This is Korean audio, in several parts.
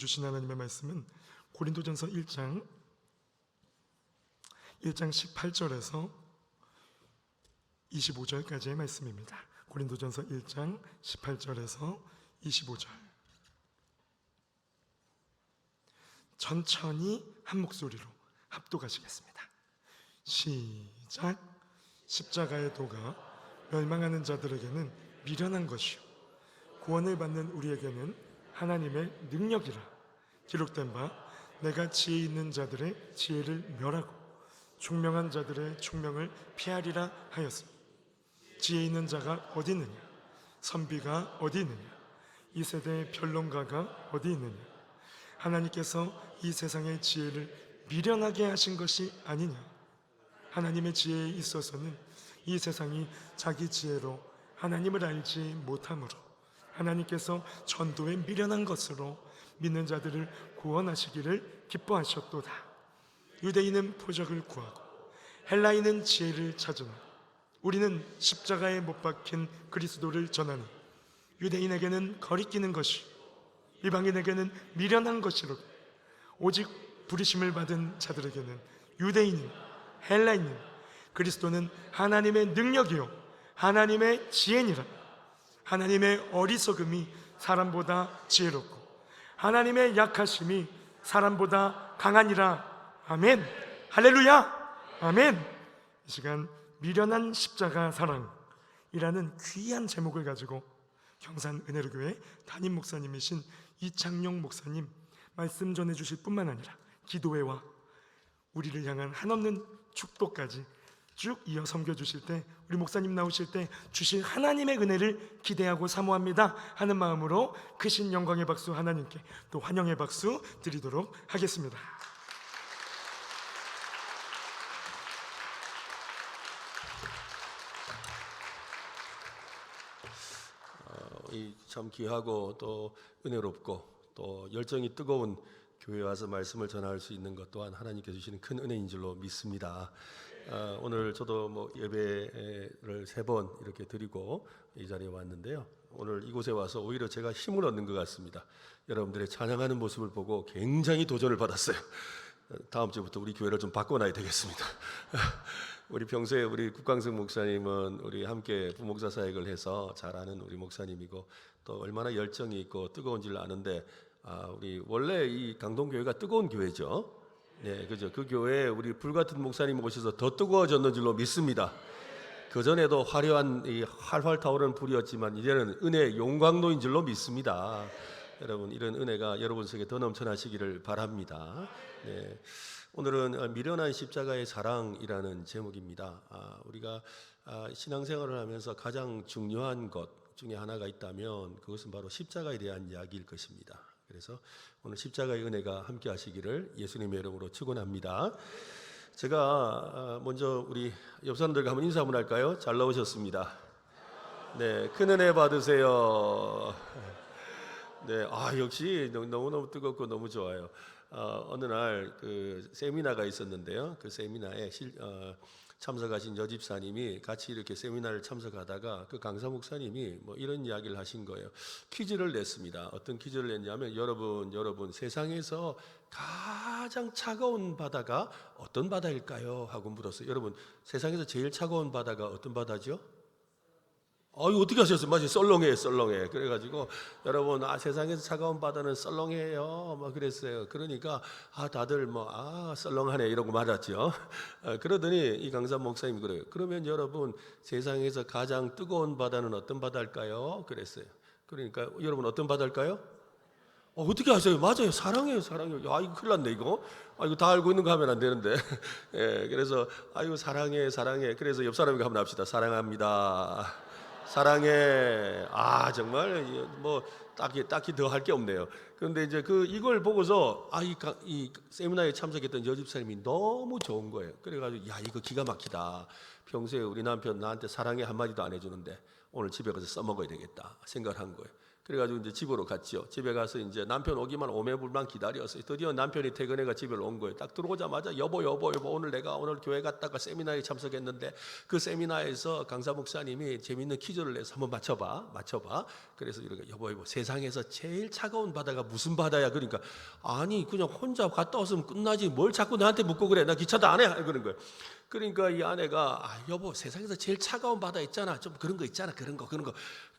주신 하나님의 말씀은 고린도전서 1장 18절에서 25절까지의 말씀입니다. 고린도전서 1장 18절에서 25절. 천천히 한 목소리로 합독하시겠습니다. 시작. 십자가의 도가 멸망하는 자들에게는 미련한 것이요 구원을 받는 우리에게는 하나님의 능력이라. 기록된 바 내가 지혜 있는 자들의 지혜를 멸하고 총명한 자들의 총명을 피하리라 하였습니다. 지혜 있는 자가 어디 있느냐? 선비가 어디 있느냐? 이 세대의 변론가가 어디 있느냐? 하나님께서 이 세상의 지혜를 미련하게 하신 것이 아니냐? 하나님의 지혜에 있어서는 이 세상이 자기 지혜로 하나님을 알지 못하므로 하나님께서 전도에 미련한 것으로 믿는 자들을 구원하시기를 기뻐하셨도다. 유대인은 표적을 구하고 헬라인은 지혜를 찾으나 우리는 십자가에 못 박힌 그리스도를 전하니 유대인에게는 거리끼는 것이 이방인에게는 미련한 것이로 오직 부르심을 받은 자들에게는 유대인인 헬라인인 그리스도는 하나님의 능력이요 하나님의 지혜니라. 하나님의 어리석음이 사람보다 지혜롭고 하나님의 약하심이 사람보다 강하니라. 아멘. 할렐루야. 아멘. 이 시간 미련한 십자가 사랑이라는 귀한 제목을 가지고 경산 은혜로교회 담임 목사님이신 이창용 목사님 말씀 전해주실 뿐만 아니라 기도회와 우리를 향한 한없는 축복까지 쭉 이어 섬겨주실 때 우리 목사님 나오실 때 주실 하나님의 은혜를 기대하고 사모합니다 하는 마음으로 크신 영광의 박수 하나님께 또 환영의 박수 드리도록 하겠습니다. 이 참 귀하고 또 은혜롭고 또 열정이 뜨거운 교회에 와서 말씀을 전할 수 있는 것 또한 하나님께 주시는 큰 은혜인 줄로 믿습니다. 오늘 저도 예배를 3번 이렇게 드리고 이 자리에 왔는데요. 오늘 이곳에 와서 오히려 제가 힘을 얻는 것 같습니다. 여러분들의 찬양하는 모습을 보고 굉장히 도전을 받았어요. 다음 주부터 우리 교회를 좀 바꿔놔야 되겠습니다. 우리 평소에 우리 국광석 목사님은 우리 함께 부목사 사역을 해서 잘 아는 우리 목사님이고 또 얼마나 열정이 있고 뜨거운지를 아는데 우리 원래 이 강동교회가 뜨거운 교회죠. 네, 그죠. 그 교회에 우리 불같은 목사님 오셔서 더 뜨거워졌는 줄로 믿습니다. 그 전에도 화려한 이 활활 타오르는 불이었지만 이제는 은혜의 용광로인 줄로 믿습니다. 여러분 이런 은혜가 여러분 속에 더 넘쳐나시기를 바랍니다. 네, 오늘은 미련한 십자가의 사랑이라는 제목입니다. 우리가 신앙생활을 하면서 가장 중요한 것 중에 하나가 있다면 그것은 바로 십자가에 대한 이야기일 것입니다. 그래서 오늘 십자가의 은혜가 함께 하시기를 예수님의 이름으로 축원합니다. 제가 먼저 우리 옆 사람들과 한번 인사 한번 할까요? 잘 나오셨습니다. 네, 큰 은혜 받으세요. 네, 역시 너무너무 뜨겁고 너무 좋아요. 어느 날 그 세미나가 있었는데요. 그 세미나에 참석하신 여집사님이 같이 이렇게 세미나를 참석하다가 그 강사 목사님이 이런 이야기를 하신 거예요. 퀴즈를 냈습니다. 어떤 퀴즈를 냈냐면 여러분 세상에서 가장 차가운 바다가 어떤 바다일까요? 하고 물었어요. 여러분 세상에서 제일 차가운 바다가 어떤 바다죠? 이거 어떻게 하셨어요? 맞아요. 썰렁해. 그래가지고 여러분 세상에서 차가운 바다는 썰렁해요. 그랬어요. 그러니까 다들 썰렁하네 이러고 맞았죠. 그러더니 이 강사 목사님이 그래요. 그러면 여러분 세상에서 가장 뜨거운 바다는 어떤 바다일까요? 그랬어요. 그러니까 여러분 어떤 바다일까요? 어떻게 아세요? 맞아요. 사랑해요. 이거 큰일 났네 이거. 이거 다 알고 있는 거 하면 안 되는데. 예, 그래서 사랑해. 그래서 옆 사람에게 한번 합시다. 사랑합니다. 사랑해. 정말 딱히 더 할 게 없네요. 그런데 이제 이걸 보고서 이 세미나에 참석했던 여집사님이 너무 좋은 거예요. 그래가지고 이거 기가 막히다. 평소에 우리 남편 나한테 사랑해 한마디도 안 해주는데 오늘 집에 가서 써먹어야 되겠다 생각을 한 거예요. 그래가지고 이제 집으로 갔죠. 집에 가서 이제 남편 오기만 오매불만 기다렸어요. 드디어 남편이 퇴근해가 집에 온 거예요. 딱 들어오자마자 여보 오늘 내가 오늘 교회 갔다가 세미나에 참석했는데 그 세미나에서 강사 목사님이 재밌는 퀴즈를 내서 한번 맞춰봐. 그래서 이렇게 여보 세상에서 제일 차가운 바다가 무슨 바다야? 그러니까 아니 그냥 혼자 갔다 왔으면 끝나지 뭘 자꾸 나한테 묻고 그래? 나 귀찮다 안 해. 그러는 거예요. 그러니까 이 아내가 여보 세상에서 제일 차가운 바다 있잖아. 좀 그런 거 있잖아. 그런 거.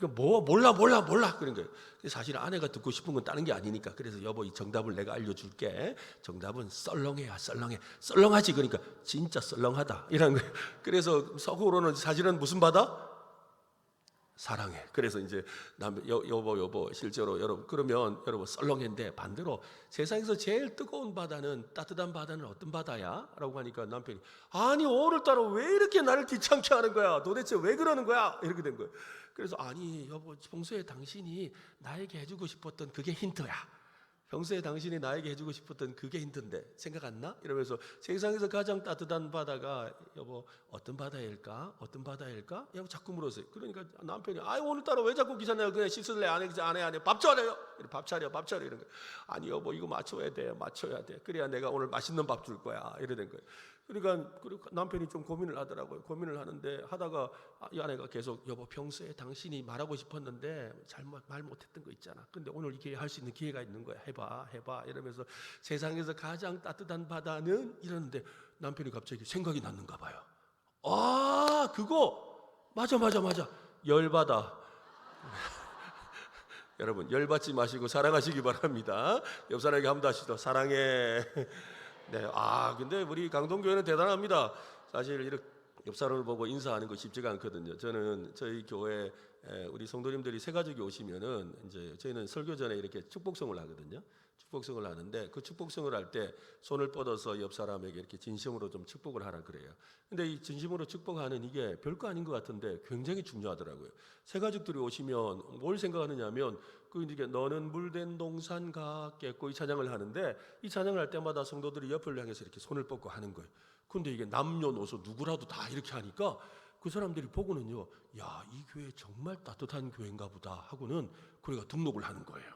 뭐 몰라. 그런 거예요. 사실 아내가 듣고 싶은 건 다른 게 아니니까. 그래서 여보 이 정답을 내가 알려줄게. 정답은 썰렁해야 썰렁해. 썰렁하지. 그러니까 진짜 썰렁하다. 이런 거예요. 그래서 속으로는 사실은 무슨 바다? 사랑해. 그래서 이제 여보 실제로 여러분 그러면 여러분 썰렁했는데 반대로 세상에서 제일 뜨거운 바다는 따뜻한 바다는 어떤 바다야? 라고 하니까 남편이 아니 오늘따라 왜 이렇게 나를 귀찮게 하는 거야? 도대체 왜 그러는 거야? 이렇게 된 거예요. 그래서 아니 여보 평소에 당신이 나에게 해주고 싶었던 그게 힌트야. 평소에 당신이 나에게 해주고 싶었던 그게 힌트인데 생각 안 나? 이러면서 세상에서 가장 따뜻한 바다가 여보 어떤 바다일까? 라고 자꾸 물었어요. 그러니까 남편이 오늘따라 왜 자꾸 귀찮아요? 그냥 씻을래? 안 해? 밥 차려요? 밥 차려 이런 거예요. 아니 여보 이거 맞춰야 돼. 그래야 내가 오늘 맛있는 밥 줄 거야. 이래 된 거예요. 그러니까 남편이 좀 고민을 하더라고요. 고민을 하는데 하다가 이 아내가 계속 여보 평소에 당신이 말하고 싶었는데 잘못 말 못했던 거 있잖아. 근데 오늘 이게 할 수 있는 기회가 있는 거야. 해봐 이러면서 세상에서 가장 따뜻한 바다는 이러는데 남편이 갑자기 생각이 났는가 봐요. 그거 맞아. 열바다. 여러분 열받지 마시고 사랑하시기 바랍니다. 옆 사람에게 한번 하시죠. 사랑해. 네, 근데 우리 강동교회는 대단합니다. 사실 이렇게 옆 사람을 보고 인사하는 거 쉽지가 않거든요. 저는 저희 교회 우리 성도님들이 새가족이 오시면은 이제 저희는 설교 전에 이렇게 축복성을 하거든요. 축복성을 하는데 그 축복성을 할 때 손을 뻗어서 옆 사람에게 이렇게 진심으로 좀 축복을 하라 그래요. 근데 이 진심으로 축복하는 이게 별거 아닌 것 같은데 굉장히 중요하더라고요. 새가족들이 오시면 뭘 생각하느냐면 그 이제 너는 물된 동산 같겠고 이 찬양을 하는데 이 찬양을 할 때마다 성도들이 옆을 향해서 이렇게 손을 뻗고 하는 거예요. 근데 이게 남녀노소 누구라도 다 이렇게 하니까 그 사람들이 보고는요, 야, 이 교회 정말 따뜻한 교회인가 보다 하고는 그래가 등록을 하는 거예요.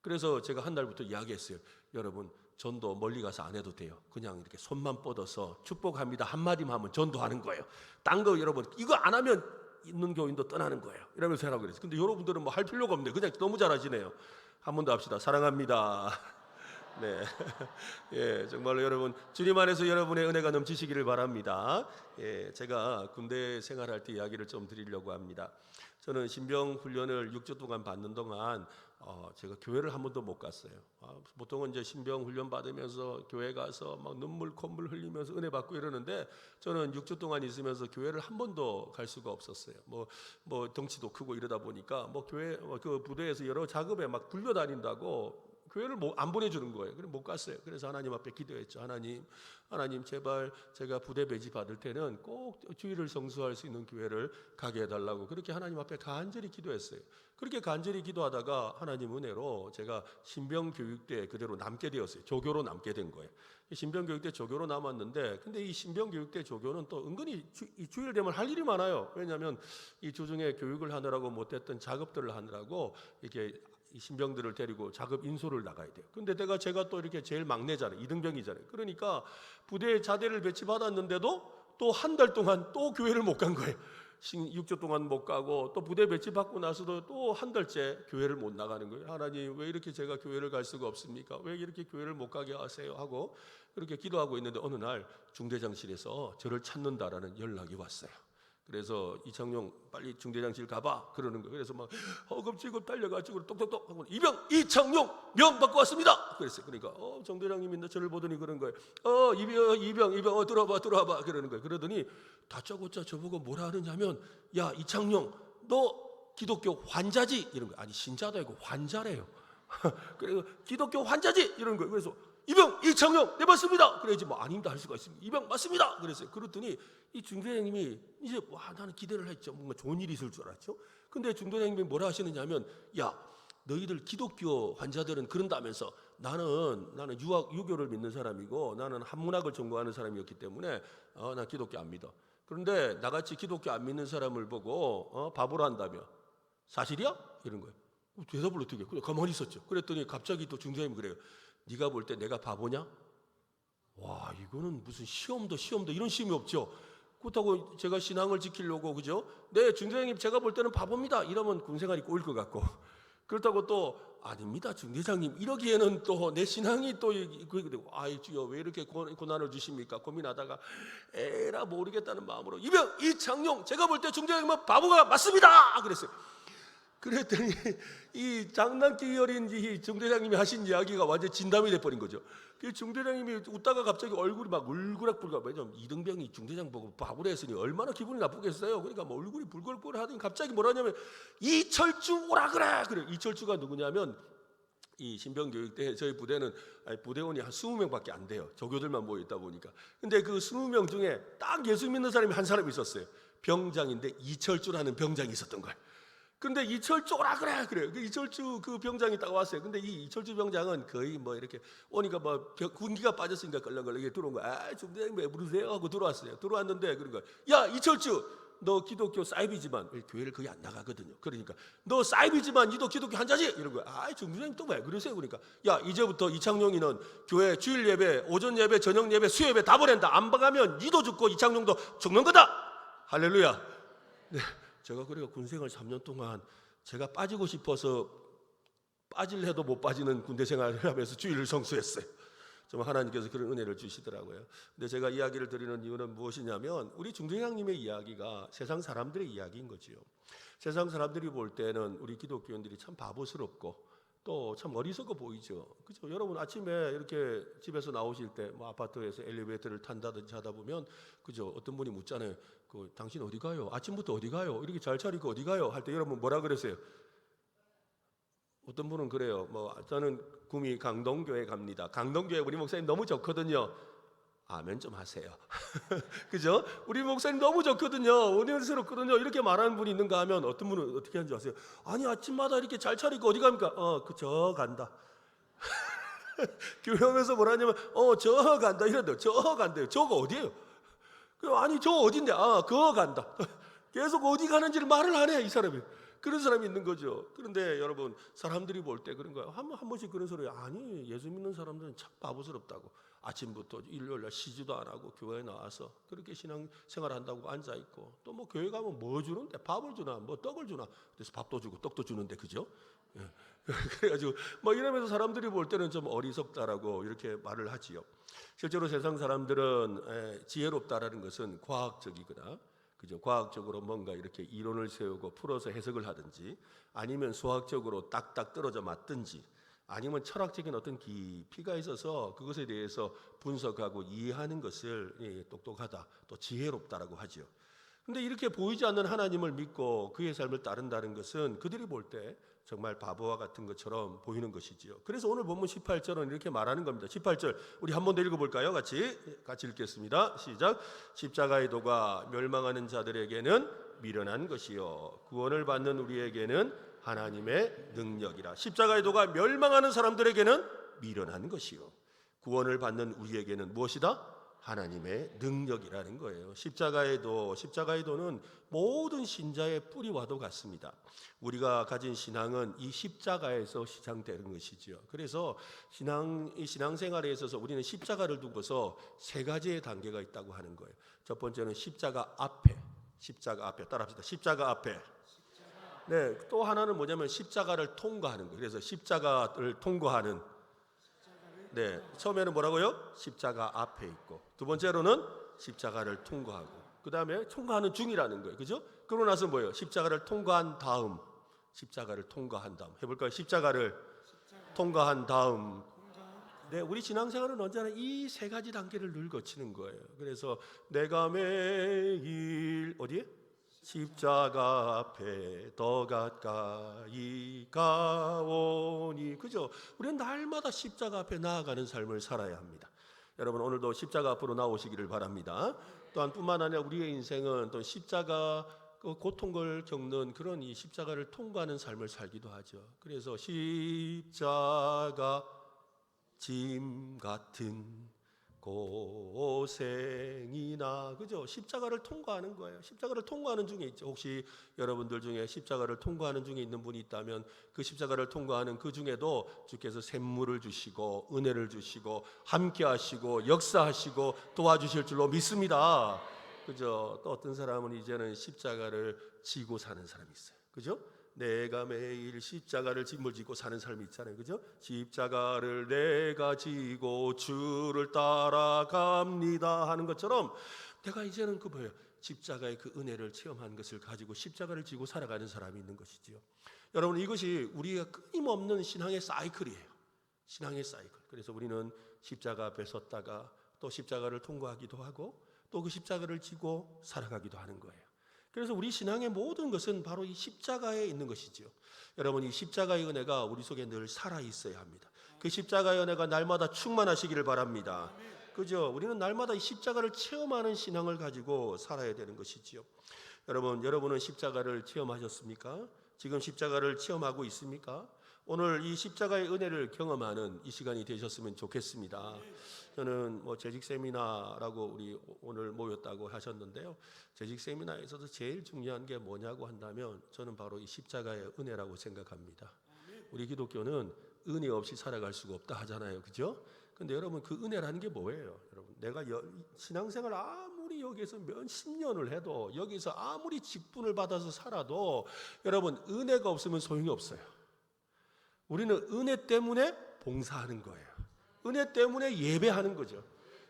그래서 제가 한 달부터 이야기했어요. 여러분 전도 멀리 가서 안 해도 돼요. 그냥 이렇게 손만 뻗어서 축복합니다 한마디만 하면 전도하는 거예요. 딴 거 여러분 이거 안 하면 있는 교인도 떠나는 거예요. 이러면서 하라고 그랬어요. 근데 여러분들은 뭐 할 필요가 없네. 그냥 너무 잘하시네요. 한 번 더 합시다. 사랑합니다. 네, 예, 정말로 여러분 주님 안에서 여러분의 은혜가 넘치시기를 바랍니다. 예, 제가 군대 생활할 때 이야기를 좀 드리려고 합니다. 저는 신병 훈련을 6주 동안 받는 동안 제가 교회를 한 번도 못 갔어요. 보통은 이제 신병 훈련 받으면서 교회 가서 막 눈물 콧물 흘리면서 은혜 받고 이러는데 저는 6주 동안 있으면서 교회를 한 번도 갈 수가 없었어요. 뭐 덩치도 크고 이러다 보니까 뭐 교회 그 부대에서 여러 작업에 막 불려다닌다고 교회를 안 보내주는 거예요. 그래서 못 갔어요. 그래서 하나님 앞에 기도했죠. 하나님 제발 제가 부대 배지 받을 때는 꼭 주일을 성수할 수 있는 교회를 가게 해달라고 그렇게 하나님 앞에 간절히 기도했어요. 그렇게 간절히 기도하다가 하나님 은혜로 제가 신병교육대 그대로 남게 되었어요. 조교로 남게 된 거예요. 신병교육대 조교로 남았는데 근데 이 신병교육대 조교는 또 은근히 주일 되면 할 일이 많아요. 왜냐하면 이 주중에 교육을 하느라고 못했던 작업들을 하느라고 이렇게 이 신병들을 데리고 작업 인솔을 나가야 돼요. 근데 제가 또 이렇게 제일 막내잖아요. 2등병이잖아요. 그러니까 부대에 자대를 배치받았는데도 또 한 달 동안 또 교회를 못 간 거예요. 6주 동안 못 가고 또 부대 배치받고 나서도 또 한 달째 교회를 못 나가는 거예요. 하나님 왜 이렇게 제가 교회를 갈 수가 없습니까? 왜 이렇게 교회를 못 가게 하세요? 하고 그렇게 기도하고 있는데 어느 날 중대장실에서 저를 찾는다라는 연락이 왔어요. 그래서 이창용 빨리 중대장실 가봐 그러는 거예요. 그래서 막 허겁지겁 달려가지고 똑똑똑 하고 이병 이창용 명 받고 왔습니다. 그랬어요. 그러니까 정대장님이 저를 보더니 그런 거예요. 이병 들어와봐 그러는 거예요. 그러더니 다짜고짜 저보고 뭐라 하느냐면 야 이창용 너 기독교 환자지 이런 거예요. 아니 신자도 아니고 환자래요. 그래서 기독교 환자지 이런 거예요. 그래서 이병 이창용 네 맞습니다. 그래야지 뭐 아닙니다 할 수가 있습니다. 이병 맞습니다. 그랬어요. 그랬더니 이 중대장님이 이제 나는 기대를 했죠. 뭔가 좋은 일이 있을 줄 알았죠. 근데 중대장님이 뭐라 하시느냐면 야 너희들 기독교 환자들은 그런다면서 나는 유교를 믿는 사람이고 나는 한문학을 전공하는 사람이었기 때문에 나 기독교 안 믿어. 그런데 나같이 기독교 안 믿는 사람을 보고 바보로 한다며 사실이야? 이런 거예요. 대답을 어떻게 해? 그냥 가만히 있었죠. 그랬더니 갑자기 또 중대장님이 그래요. 네가 볼 때 내가 바보냐? 와, 이거는 무슨 시험도 이런 시험이 없죠. 그렇다고 제가 신앙을 지키려고, 그죠? 네, 중대장님 제가 볼 때는 바보입니다. 이러면 군생활이 꼬일 것 같고, 그렇다고 또 아닙니다, 중대장님 이러기에는 또 내 신앙이 또 아이 주여 왜 이렇게 고난을 주십니까? 고민하다가 에라 모르겠다는 마음으로 이창용 제가 볼 때 중대장님은 바보가 맞습니다. 그랬어요. 그랬더니 이 장난기 어린 이 중대장님이 하신 이야기가 완전 진담이 돼버린 거죠. 그 중대장님이 웃다가 갑자기 얼굴이 막 울그락불그락, 왜냐면 이등병이 중대장 보고 바보라 했으니 얼마나 기분이 나쁘겠어요. 그러니까 뭐 얼굴이 불글불글 하더니 갑자기 뭐라냐면 이철주 오라 그래. 이철주가 누구냐면 이 신병교육 때 저희 부대는 부대원이 한 20명밖에 안 돼요. 조교들만 모여 있다 보니까. 근데 그 20명 중에 딱 예수 믿는 사람이 한 사람 있었어요. 병장인데 이철주라는 병장이 있었던 거예요. 근데 이철주 오라 그래. 그 이철주 그 병장이 딱 왔어요. 근데 이 이철주 병장은 거의 뭐 이렇게 오니까 뭐 군기가 빠졌으니까 걸렁걸렁 들어온 거야. 아, 중대장님 왜 부르세요? 하고 들어왔어요. 들어왔는데 그런 거야. 야, 이철주, 너 기독교 사이비지만 교회를 거의 안 나가거든요. 그러니까 너 사이비지만 니도 기독교 한자지? 이런 거야. 아, 중대장님 또 왜 그러세요? 그러니까 야, 이제부터 이창용이는 교회 주일 예배, 오전 예배, 저녁 예배, 수요 예배 다 보낸다. 안 가면 니도 죽고 이창용도 죽는 거다. 할렐루야. 네. 제가 그래가 군생활 3년 동안 제가 빠지고 싶어서 빠질 해도 못 빠지는 군대 생활을 하면서 주일을 성수했어요. 정말 하나님께서 그런 은혜를 주시더라고요. 근데 제가 이야기를 드리는 이유는 무엇이냐면 우리 중대장님의 이야기가 세상 사람들의 이야기인 거지요. 세상 사람들이 볼 때는 우리 기독교인들이 참 바보스럽고 또 참 어리석어 보이죠. 그죠? 여러분 아침에 이렇게 집에서 나오실 때 뭐 아파트에서 엘리베이터를 탄다든지 하다 보면 그죠? 어떤 분이 묻잖아요. 당신 어디 가요? 아침부터 어디 가요? 이렇게 잘 차리고 어디 가요? 할 때 여러분 뭐라 그러세요? 어떤 분은 그래요. 저는 구미 강동교회 갑니다. 강동교회 우리 목사님 너무 좋거든요. 아멘 좀 하세요. 그죠? 우리 목사님 너무 좋거든요. 은혜스럽거든요. 이렇게 말하는 분이 있는가 하면 어떤 분은 어떻게 하는지 아세요? 아니 아침마다 이렇게 잘 차리고 어디 갑니까? 저 간다. 교회 오면서 뭐라 하냐면 저 간다 이런데 저 간대요. 저가 어디예요? 아니 저 어딘데? 그거 간다. 계속 어디 가는지를 말을 안 해 이 사람이. 그런 사람이 있는 거죠. 그런데 여러분 사람들이 볼 때 그런 거예요. 한 번씩 그런 소리. 아니 예수 믿는 사람들은 참 바보스럽다고. 아침부터 일요일날 쉬지도 안 하고 교회에 나와서 그렇게 신앙생활 한다고 앉아 있고 또 뭐 교회 가면 뭐 주는데 밥을 주나 뭐 떡을 주나 그래서 밥도 주고 떡도 주는데 그죠? 예. 그래가지고 뭐 이러면서 사람들이 볼 때는 좀 어리석다라고 이렇게 말을 하지요. 실제로 세상 사람들은 지혜롭다라는 것은 과학적이거나 그죠? 과학적으로 뭔가 이렇게 이론을 세우고 풀어서 해석을 하든지 아니면 수학적으로 딱딱 떨어져 맞든지 아니면 철학적인 어떤 깊이가 있어서 그것에 대해서 분석하고 이해하는 것을 똑똑하다 또 지혜롭다라고 하죠. 근데 이렇게 보이지 않는 하나님을 믿고 그의 삶을 따른다는 것은 그들이 볼 때 정말 바보와 같은 것처럼 보이는 것이지요. 그래서 오늘 본문 18절은 이렇게 말하는 겁니다. 18절 우리 한 번 더 읽어볼까요? 같이 읽겠습니다. 시작. 십자가의 도가 멸망하는 자들에게는 미련한 것이요 구원을 받는 우리에게는 하나님의 능력이라. 십자가의 도가 멸망하는 사람들에게는 미련한 것이요 구원을 받는 우리에게는 무엇이다? 하나님의 능력이라는 거예요. 십자가의 도는 모든 신자의 뿌리와도 같습니다. 우리가 가진 신앙은 이 십자가에서 시작되는 것이죠. 그래서 신앙생활에 있어서 우리는 십자가를 두고서 세 가지의 단계가 있다고 하는 거예요. 첫 번째는 십자가 앞에 따라합시다. 십자가 앞에. 네, 또 하나는 뭐냐면 십자가를 통과하는 거예요. 그래서 십자가를 통과하는. 네, 처음에는 뭐라고요? 십자가 앞에 있고 두 번째로는 십자가를 통과하고 그 다음에 통과하는 중이라는 거예요. 그죠? 그러고 나서 뭐예요? 십자가를 통과한 다음 해볼까요? 십자가를 통과한 다음. 네, 우리 신앙생활은 언제나 이 세 가지 단계를 늘 거치는 거예요. 그래서 내가 매일 어디에? 십자가 앞에 더 가까이 가오니. 그죠? 우리는 날마다 십자가 앞에 나아가는 삶을 살아야 합니다. 여러분 오늘도 십자가 앞으로 나오시기를 바랍니다. 또한 뿐만 아니라 우리의 인생은 또 십자가 고통을 겪는 그런 이 십자가를 통과하는 삶을 살기도 하죠. 그래서 십자가 짐 같은 고생이나, 그죠? 십자가를 통과하는 거예요. 십자가를 통과하는 중에 있죠. 혹시 여러분들 중에 십자가를 통과하는 중에 있는 분이 있다면 그 십자가를 통과하는 그 중에도 주께서 샘물을 주시고 은혜를 주시고 함께 하시고 역사하시고 도와주실 줄로 믿습니다. 그죠? 또 어떤 사람은 이제는 십자가를 지고 사는 사람이 있어요. 그죠? 내가 매일 십자가를 짊어지고 사는 삶이 있잖아요. 그죠? 십자가를 내가 지고 주를 따라갑니다 하는 것처럼 내가 이제는 그 뭐예요? 십자가의 그 은혜를 체험한 것을 가지고 십자가를 지고 살아가는 사람이 있는 것이지요. 여러분, 이것이 우리가 끊임없는 신앙의 사이클이에요. 신앙의 사이클. 그래서 우리는 십자가 앞에 섰다가 또 십자가를 통과하기도 하고 또 그 십자가를 지고 살아가기도 하는 거예요. 그래서 우리 신앙의 모든 것은 바로 이 십자가에 있는 것이지요. 여러분, 이 십자가의 은혜가 우리 속에 늘 살아 있어야 합니다. 그 십자가의 은혜가 날마다 충만하시기를 바랍니다. 그죠? 우리는 날마다 이 십자가를 체험하는 신앙을 가지고 살아야 되는 것이지요. 여러분은 십자가를 체험하셨습니까? 지금 십자가를 체험하고 있습니까? 오늘 이 십자가의 은혜를 경험하는 이 시간이 되셨으면 좋겠습니다. 저는 재직 세미나라고 우리 오늘 모였다고 하셨는데요. 재직 세미나에서도 제일 중요한 게 뭐냐고 한다면 저는 바로 이 십자가의 은혜라고 생각합니다. 우리 기독교는 은혜 없이 살아갈 수가 없다 하잖아요. 그죠? 근데 여러분, 그 은혜라는 게 뭐예요? 여러분, 내가 신앙생활 아무리 여기서 몇십 년을 해도 여기서 아무리 직분을 받아서 살아도 여러분, 은혜가 없으면 소용이 없어요. 우리는 은혜 때문에 봉사하는 거예요. 은혜 때문에 예배하는 거죠.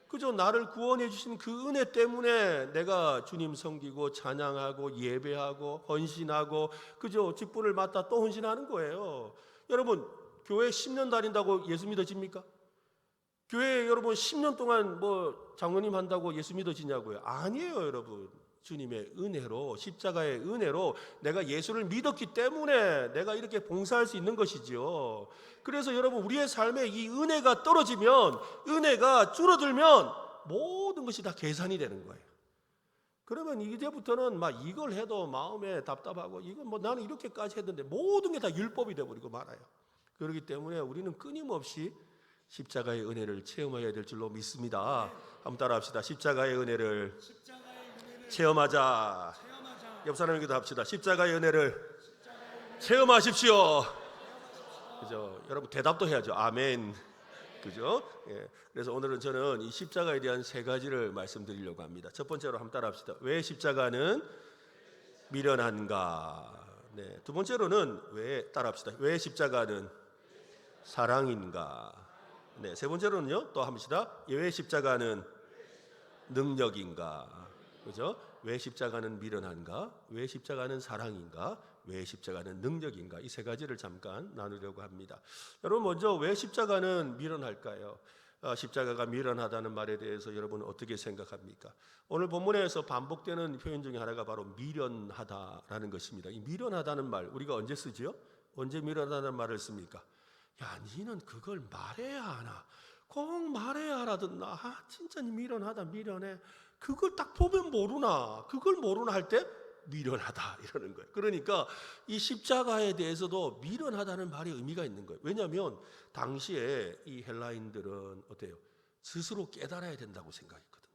그죠? 나를 구원해 주신 그 은혜 때문에 내가 주님 섬기고 찬양하고 예배하고 헌신하고, 그죠? 직분을 맡아 또 헌신하는 거예요. 여러분, 교회 10년 다닌다고 예수 믿어집니까? 교회 여러분 10년 동안 장로님 한다고 예수 믿어지냐고요? 아니에요, 여러분. 주님의 은혜로, 십자가의 은혜로 내가 예수를 믿었기 때문에 내가 이렇게 봉사할 수 있는 것이지요. 그래서 여러분, 우리의 삶에 이 은혜가 떨어지면, 은혜가 줄어들면 모든 것이 다 계산이 되는 거예요. 그러면 이제부터는 막 이걸 해도 마음에 답답하고, 이건 나는 이렇게까지 했는데 모든 게 다 율법이 되어버리고 말아요. 그렇기 때문에 우리는 끊임없이 십자가의 은혜를 체험해야 될 줄로 믿습니다. 한번 따라합시다. 십자가의 은혜를 체험하자. 옆 사람에게도 합시다. 십자가의 은혜를 체험하십시오. 그죠? 여러분, 대답도 해야죠. 아멘. 그죠? 예. 그래서 오늘은 저는 이 십자가에 대한 세 가지를 말씀드리려고 합니다. 첫 번째로 한번 따라합시다. 왜 십자가는 미련한가? 네. 두 번째로는 따라합시다. 왜 십자가는 사랑인가? 네. 세 번째로는요, 또 합시다. 왜 십자가는 능력인가? 그죠? 왜 십자가는 미련한가? 왜 십자가는 사랑인가? 왜 십자가는 능력인가? 이 세 가지를 잠깐 나누려고 합니다. 여러분, 먼저 왜 십자가는 미련할까요? 십자가가 미련하다는 말에 대해서 여러분은 어떻게 생각합니까? 오늘 본문에서 반복되는 표현 중에 하나가 바로 미련하다라는 것입니다. 이 미련하다는 말 우리가 언제 쓰죠? 언제 미련하다는 말을 씁니까? 야, 니는 그걸 말해야 하나? 꼭 말해야 하라던나. 진짜 미련하다, 미련해. 그걸 딱 보면 모르나? 그걸 모르나 할 때 미련하다 이러는 거예요. 그러니까 이 십자가에 대해서도 미련하다는 말이 의미가 있는 거예요. 왜냐하면 당시에 이 헬라인들은 어때요? 스스로 깨달아야 된다고 생각했거든요.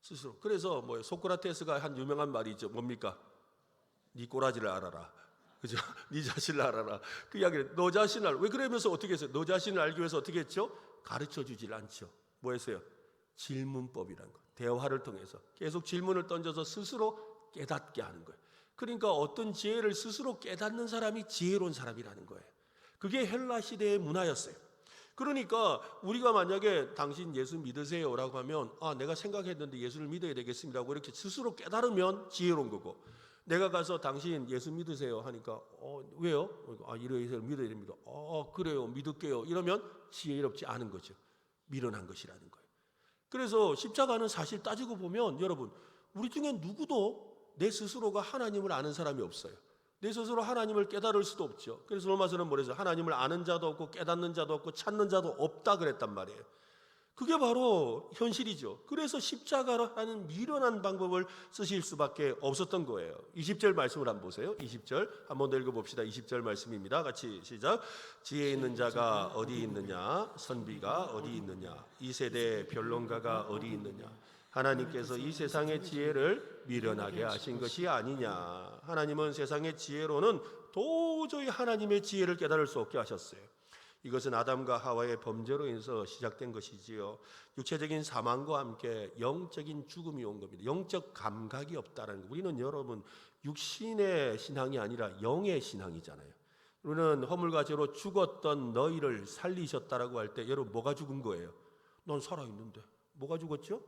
스스로. 그래서 소크라테스가 한 유명한 말이 있죠. 뭡니까? 네 꼬라지를 알아라. 그죠? 네 자신을 알아라. 그 이야기를, 너 자신을, 왜 그러면서 어떻게 했어요? 너 자신을 알기 위해서 어떻게 했죠? 가르쳐 주질 않죠. 뭐 했어요? 질문법이란 거. 대화를 통해서 계속 질문을 던져서 스스로 깨닫게 하는 거예요. 그러니까 어떤 지혜를 스스로 깨닫는 사람이 지혜로운 사람이라는 거예요. 그게 헬라 시대의 문화였어요. 그러니까 우리가 만약에 당신 예수 믿으세요라고 하면, 내가 생각했는데 예수를 믿어야 되겠습니다고 이렇게 스스로 깨달으면 지혜로운 거고, 내가 가서 당신 예수 믿으세요 하니까 왜요? 이래서 믿어야 됩니다. 그래요, 믿을게요. 이러면 지혜롭지 않은 거죠. 미련한 것이라는 거예요. 그래서 십자가는 사실 따지고 보면 여러분, 우리 중에 누구도 내 스스로가 하나님을 아는 사람이 없어요. 내 스스로 하나님을 깨달을 수도 없죠. 그래서 로마서는 뭐래서 하나님을 아는 자도 없고 깨닫는 자도 없고 찾는 자도 없다 그랬단 말이에요. 그게 바로 현실이죠. 그래서 십자가라는 미련한 방법을 쓰실 수밖에 없었던 거예요. 20절 말씀을 한번 보세요. 20절 한번 더 읽어봅시다. 20절 말씀입니다. 같이 시작. 지혜 있는 자가 어디 있느냐? 선비가 어디 있느냐? 이 세대의 변론가가 어디 있느냐? 하나님께서 이 세상의 지혜를 미련하게 하신 것이 아니냐? 하나님은 세상의 지혜로는 도저히 하나님의 지혜를 깨달을 수 없게 하셨어요. 이것은 아담과 하와의 범죄로 인해서 시작된 것이지요. 육체적인 사망과 함께 영적인 죽음이 온 겁니다. 영적 감각이 없다는 거. 우리는 여러분 육신의 신앙이 아니라 영의 신앙이잖아요. 우리는 허물과 죄로 죽었던 너희를 살리셨다라고 할 때 여러분 뭐가 죽은 거예요? 넌 살아있는데. 뭐가 죽었죠?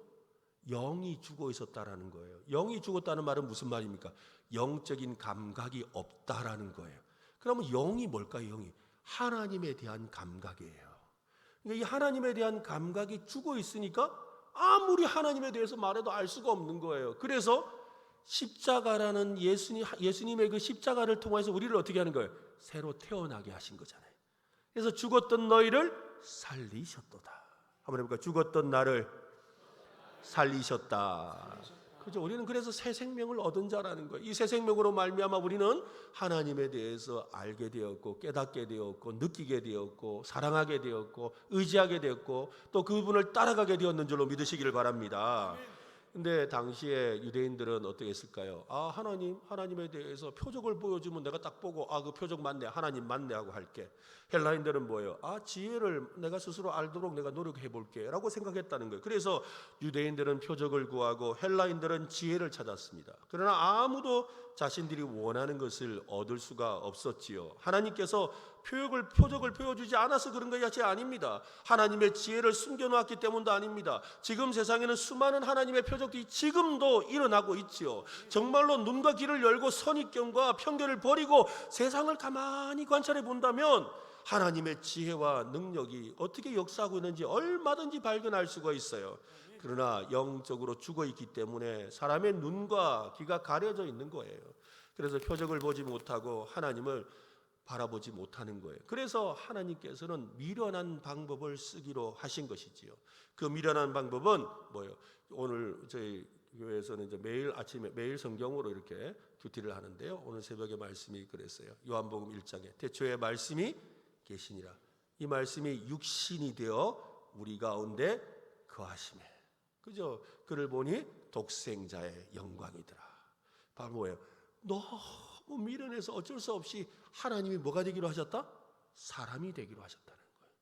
영이 죽어 있었다라는 거예요. 영이 죽었다는 말은 무슨 말입니까? 영적인 감각이 없다라는 거예요. 그러면 영이 뭘까요? 영이 하나님에 대한 감각이에요. 그러니까 이 하나님에 대한 감각이 죽어 있으니까 아무리 하나님에 대해서 말해도 알 수가 없는 거예요. 그래서 십자가라는 예수님의 그 십자가를 통해서 우리를 어떻게 하는 거예요? 새로 태어나게 하신 거잖아요. 그래서 죽었던 너희를 살리셨도다. 한번 해볼까요? 죽었던 나를 살리셨다. 그죠? 우리는 그래서 새 생명을 얻은 자라는 거예요. 이 새 생명으로 말미암아 우리는 하나님에 대해서 알게 되었고 깨닫게 되었고 느끼게 되었고 사랑하게 되었고 의지하게 되었고 또 그분을 따라가게 되었는 줄로 믿으시기를 바랍니다. 근데 당시에 유대인들은 어떻게 했을까요? 하나님에 대해서 표적을 보여주면 내가 딱 보고 그 표적 맞네, 하나님 맞네 하고 할게. 헬라인들은 뭐예요? 지혜를 내가 스스로 알도록 내가 노력해 볼게 라고 생각했다는 거예요. 그래서 유대인들은 표적을 구하고 헬라인들은 지혜를 찾았습니다. 그러나 아무도 자신들이 원하는 것을 얻을 수가 없었지요. 하나님께서 표적을 보여주지 않아서 그런 것이 아닙니다. 하나님의 지혜를 숨겨놓았기 때문도 아닙니다. 지금 세상에는 수많은 하나님의 표적들이 지금도 일어나고 있지요. 정말로 눈과 귀를 열고 선입견과 편견을 버리고 세상을 가만히 관찰해 본다면 하나님의 지혜와 능력이 어떻게 역사하고 있는지 얼마든지 발견할 수가 있어요. 그러나 영적으로 죽어 있기 때문에 사람의 눈과 귀가 가려져 있는 거예요. 그래서 표적을 보지 못하고 하나님을 바라보지 못하는 거예요. 그래서 하나님께서는 미련한 방법을 쓰기로 하신 것이지요. 그 미련한 방법은 뭐예요? 오늘 저희 교회에서는 이제 매일 아침에 매일 성경으로 이렇게 큐티를 하는데요. 오늘 새벽에 말씀이 그랬어요. 요한복음 1장에 태초에 말씀이 계시니라. 이 말씀이 육신이 되어 우리 가운데 거하시매. 그죠? 그를 보니 독생자의 영광이더라. 바로 뭐예요? 너무 미련해서 어쩔 수 없이 하나님이 뭐가 되기로 하셨다? 사람이 되기로 하셨다는 거예요.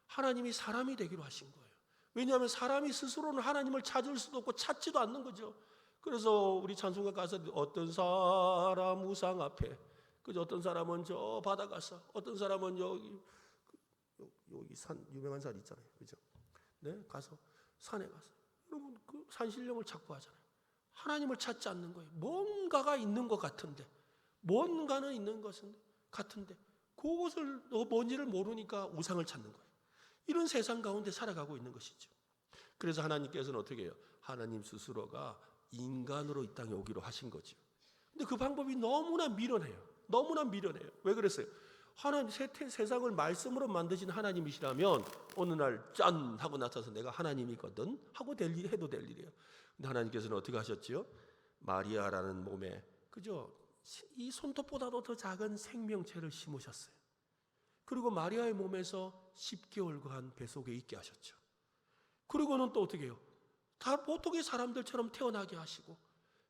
하나님이 사람이 되기로 하신 거예요. 왜냐하면 사람이 스스로는 하나님을 찾을 수도 없고 찾지도 않는 거죠. 그래서 우리 찬송가 가서 어떤 사람 우상 앞에, 그죠? 어떤 사람은 저 바다 가서, 어떤 사람은 여기 산 유명한 산 있잖아요, 그죠? 네, 가서 산에 가서 여러분 그 산신령을 찾고 하잖아요. 하나님을 찾지 않는 거예요. 뭔가가 있는 것 같은데, 뭔가는 있는 것은 같은데 그것을 뭔지를 모르니까 우상을 찾는 거예요. 이런 세상 가운데 살아가고 있는 것이죠. 그래서 하나님께서는 어떻게 해요? 하나님 스스로가 인간으로 이 땅에 오기로 하신 거죠. 근데 그 방법이 너무나 미련해요. 너무나 미련해요. 왜 그랬어요? 하나님 세상을 말씀으로 만드신 하나님이시라면 어느 날 짠 하고 나타나서 내가 하나님이거든 하고 해도 될 일이에요. 근데 하나님께서는 어떻게 하셨지요? 마리아라는 몸에, 그죠? 이 손톱보다도 더 작은 생명체를 심으셨어요. 그리고 마리아의 몸에서 10개월간 뱃속에 있게 하셨죠. 그리고는 또 어떻게 해요? 다 보통의 사람들처럼 태어나게 하시고,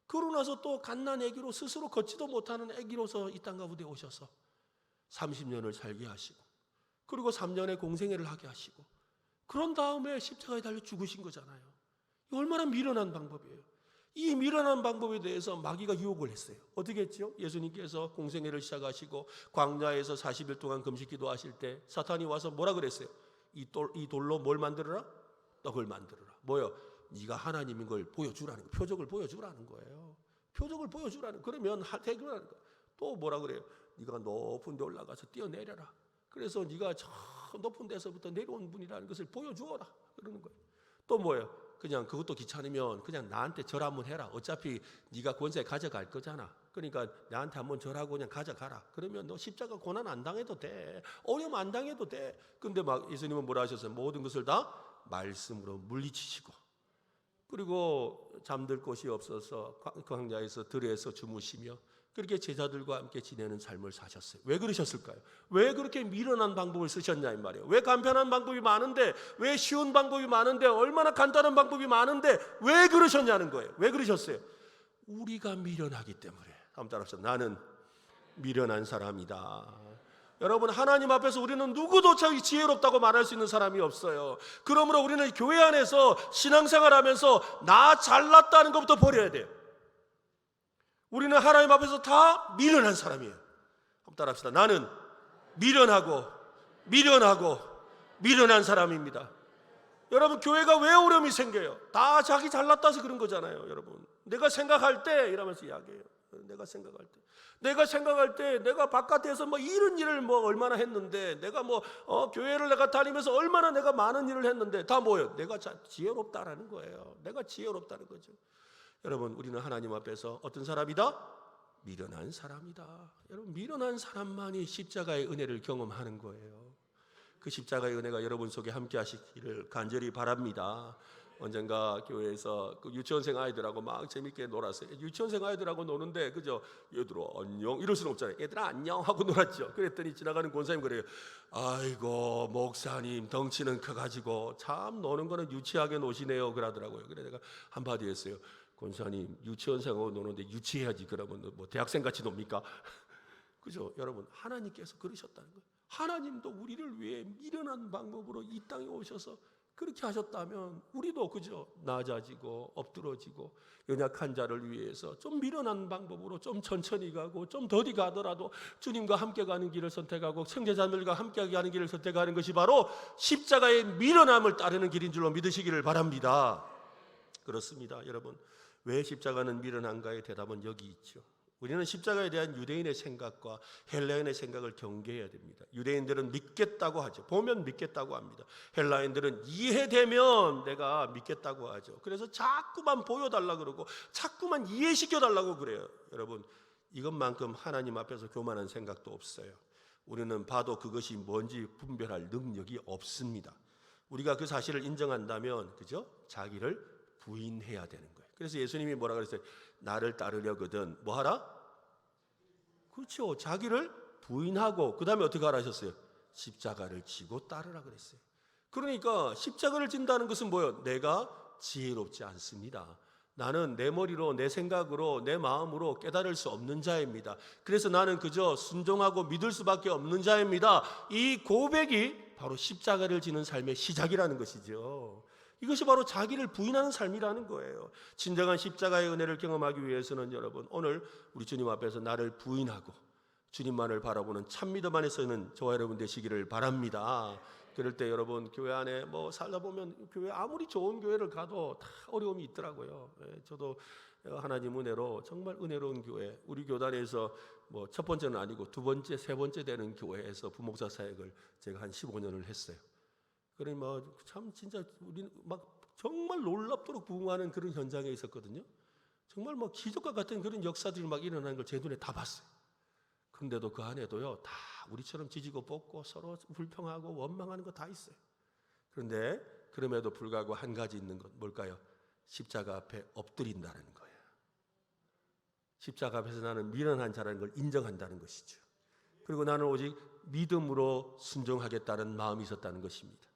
그러고 나서 또 갓난 아기로 스스로 걷지도 못하는 아기로서 이 땅 가운데 오셔서 30년을 살게 하시고, 그리고 3년의 공생애를 하게 하시고, 그런 다음에 십자가에 달려 죽으신 거잖아요. 이거 얼마나 미련한 방법이에요. 이 미련한 방법에 대해서 마귀가 유혹을 했어요. 어떻게 했죠? 예수님께서 공생애를 시작하시고 광야에서 40일 동안 금식 기도하실 때 사탄이 와서 뭐라 그랬어요? 이 돌로 뭘 만들어라? 떡을 만들어라. 뭐요? 네가 하나님인 걸 보여주라는 거예요. 표적을 보여주라는 거예요. 표적을 보여주라는, 그러면 해결하는 거예요. 또 뭐라 그래요? 네가 높은 데 올라가서 뛰어내려라. 그래서 네가 저 높은 데서부터 내려온 분이라는 것을 보여주어라. 그러는 거예요. 또 뭐예요? 그냥 그것도 귀찮으면 그냥 나한테 절 한번 해라. 어차피 네가 권세 가져갈 거잖아. 그러니까 나한테 한번 절하고 그냥 가져가라. 그러면 너 십자가 고난 안 당해도 돼. 어려움 안 당해도 돼. 근데 막 예수님은 뭐라 하셨어요? 모든 것을 다 말씀으로 물리치시고, 그리고 잠들 곳이 없어서 광야에서 들에서 주무시며 그렇게 제자들과 함께 지내는 삶을 사셨어요. 왜 그러셨을까요? 왜 그렇게 미련한 방법을 쓰셨냐 이 말이에요. 왜 간편한 방법이 많은데, 왜 쉬운 방법이 많은데, 얼마나 간단한 방법이 많은데 왜 그러셨냐는 거예요. 왜 그러셨어요? 우리가 미련하기 때문에. 한번 따라합시다. 나는 미련한 사람이다. 여러분, 하나님 앞에서 우리는 누구조차 지혜롭다고 말할 수 있는 사람이 없어요. 그러므로 우리는 교회 안에서 신앙생활하면서 나 잘났다는 것부터 버려야 돼요. 우리는 하나님 앞에서 다 미련한 사람이에요. 한번 따라합시다. 나는 미련하고 미련한 사람입니다. 여러분, 교회가 왜 어려움이 생겨요? 다 자기 잘났다서 그런 거잖아요. 여러분, 내가 생각할 때 이러면서 이야기해요. 내가 생각할 때 내가 바깥에서 뭐 이런 일을 뭐 얼마나 했는데, 내가 뭐 교회를 내가 다니면서 얼마나 내가 많은 일을 했는데, 다 뭐예요? 내가 지혜롭다라는 거예요. 내가 지혜롭다는 거죠. 여러분, 우리는 하나님 앞에서 어떤 사람이다? 미련한 사람이다. 여러분, 미련한 사람만이 십자가의 은혜를 경험하는 거예요. 그 십자가의 은혜가 여러분 속에 함께 하시기를 간절히 바랍니다. 언젠가 교회에서 그 유치원생 아이들하고 막 재밌게 놀았어요. 유치원생 아이들하고 노는데 그죠? 얘들아 안녕 이럴 수는 없잖아요. 얘들아 안녕 하고 놀았죠. 그랬더니 지나가는 권사님 그래요. 아이고 목사님 덩치는 커가지고 참 노는 거는 유치하게 노시네요 그러더라고요. 그래 내가 한마디 했어요. 권사님 유치원생하고 노는데 유치해야지. 그러면 뭐 대학생같이 놉니까? 그죠? 여러분, 하나님께서 그러셨다는 거예요. 하나님도 우리를 위해 미련한 방법으로 이 땅에 오셔서 그렇게 하셨다면 우리도 그죠? 낮아지고 엎드러지고 연약한 자를 위해서 좀 미련한 방법으로 좀 천천히 가고 좀 더디 가더라도 주님과 함께 가는 길을 선택하고 형제자매들과 함께 가는 길을 선택하는 것이 바로 십자가의 미련함을 따르는 길인 줄로 믿으시기를 바랍니다. 그렇습니다. 여러분, 왜 십자가는 미련한가의 대답은 여기 있죠. 우리는 십자가에 대한 유대인의 생각과 헬라인의 생각을 경계해야 됩니다. 유대인들은 믿겠다고 하죠. 보면 믿겠다고 합니다. 헬라인들은 이해되면 내가 믿겠다고 하죠. 그래서 자꾸만 보여달라 그러고 자꾸만 이해시켜달라고 그래요. 여러분, 이것만큼 하나님 앞에서 교만한 생각도 없어요. 우리는 봐도 그것이 뭔지 분별할 능력이 없습니다. 우리가 그 사실을 인정한다면 그죠? 자기를 부인해야 되는 거예요. 그래서 예수님이 뭐라 그랬어요? 나를 따르려거든 뭐 하라? 그렇죠. 자기를 부인하고 그 다음에 어떻게 하라 하셨어요? 십자가를 지고 따르라 그랬어요. 그러니까 십자가를 진다는 것은 뭐예요? 내가 지혜롭지 않습니다. 나는 내 머리로 내 생각으로 내 마음으로 깨달을 수 없는 자입니다. 그래서 나는 그저 순종하고 믿을 수밖에 없는 자입니다. 이 고백이 바로 십자가를 지는 삶의 시작이라는 것이죠. 이것이 바로 자기를 부인하는 삶이라는 거예요. 진정한 십자가의 은혜를 경험하기 위해서는 여러분, 오늘 우리 주님 앞에서 나를 부인하고 주님만을 바라보는 참 믿음 안에서는 저와 여러분 되시기를 바랍니다. 그럴 때 여러분, 교회 안에 뭐 살다 보면 교회 아무리 좋은 교회를 가도 다 어려움이 있더라고요. 저도 하나님 은혜로 정말 은혜로운 교회, 우리 교단에서 뭐 첫 번째는 아니고 두 번째, 세 번째 되는 교회에서 부목사 사역을 제가 한 15년을 했어요. 그러니 뭐 참 진짜 우리는 막 정말 놀랍도록 부흥하는 그런 현장에 있었거든요. 정말 뭐 기적과 같은 그런 역사들이 막 일어나는 걸 제 눈에 다 봤어요. 그런데도 그 안에도요, 다 우리처럼 지지고 볶고 서로 불평하고 원망하는 거 다 있어요. 그런데 그럼에도 불구하고 한 가지 있는 건 뭘까요? 십자가 앞에 엎드린다는 거예요. 십자가 앞에서 나는 미련한 자라는 걸 인정한다는 것이죠. 그리고 나는 오직 믿음으로 순종하겠다는 마음이 있었다는 것입니다.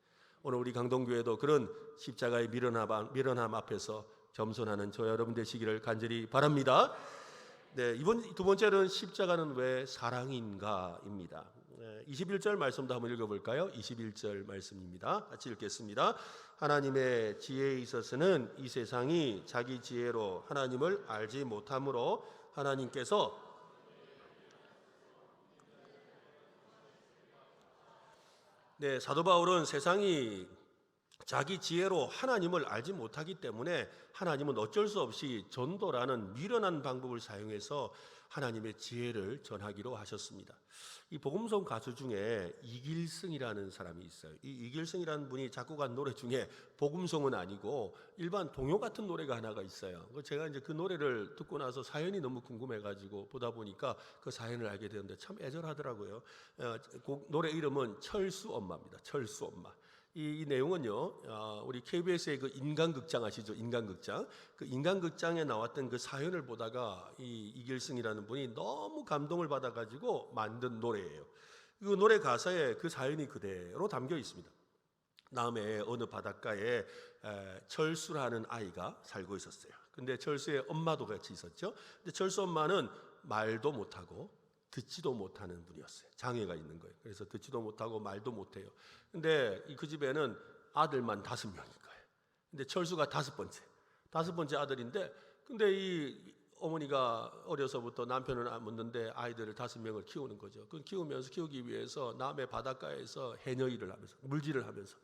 오늘 우리 강동교회도 그런 십자가의 미련함 앞에서 겸손하는 저와 여러분 되시기를 간절히 바랍니다. 네, 이번 두 번째는 십자가는 왜 사랑인가입니다. 21절 말씀도 한번 읽어볼까요? 21절 말씀입니다. 같이 읽겠습니다. 하나님의 지혜에 있어서는 이 세상이 자기 지혜로 하나님을 알지 못하므로 하나님께서 네, 사도 바울은 세상이 자기 지혜로 하나님을 알지 못하기 때문에 하나님은 어쩔 수 없이 전도라는 미련한 방법을 사용해서 하나님의 지혜를 전하기로 하셨습니다. 이 복음송 가수 중에 이길승이라는 사람이 있어요. 이 이길승이라는 분이 작곡한 노래 중에 복음송은 아니고 일반 동요 같은 노래가 하나가 있어요. 제가 이제 그 노래를 듣고 나서 사연이 너무 궁금해가지고 보다 보니까 그 사연을 알게 되는데 참 애절하더라고요. 노래 이름은 철수 엄마입니다. 철수 엄마. 이 내용은요, 우리 KBS의 그 인간극장 아시죠? 인간극장. 그 인간극장에 나왔던 그 사연을 보다가 이 이길승이라는 분이 너무 감동을 받아가지고 만든 노래예요. 그 노래 가사에 그 사연이 그대로 담겨 있습니다. 남해 어느 바닷가에 철수라는 아이가 살고 있었어요. 근데 철수의 엄마도 같이 있었죠. 근데 철수 엄마는 말도 못하고 듣지도 못하는 분이었어요. 장애가 있는 거예요. 그래서 듣지도 못하고 말도 못해요. 근데 그 집에는 아들만 5명인 거예요. 근데 철수가 다섯 번째 아들인데, 근데 이 어머니가 어려서부터 남편을 안 묻는데 아이들을 5명을 키우는 거죠. 그 키우기 위해서 남해 바닷가에서 해녀 일을 하면서, 물질을 하면서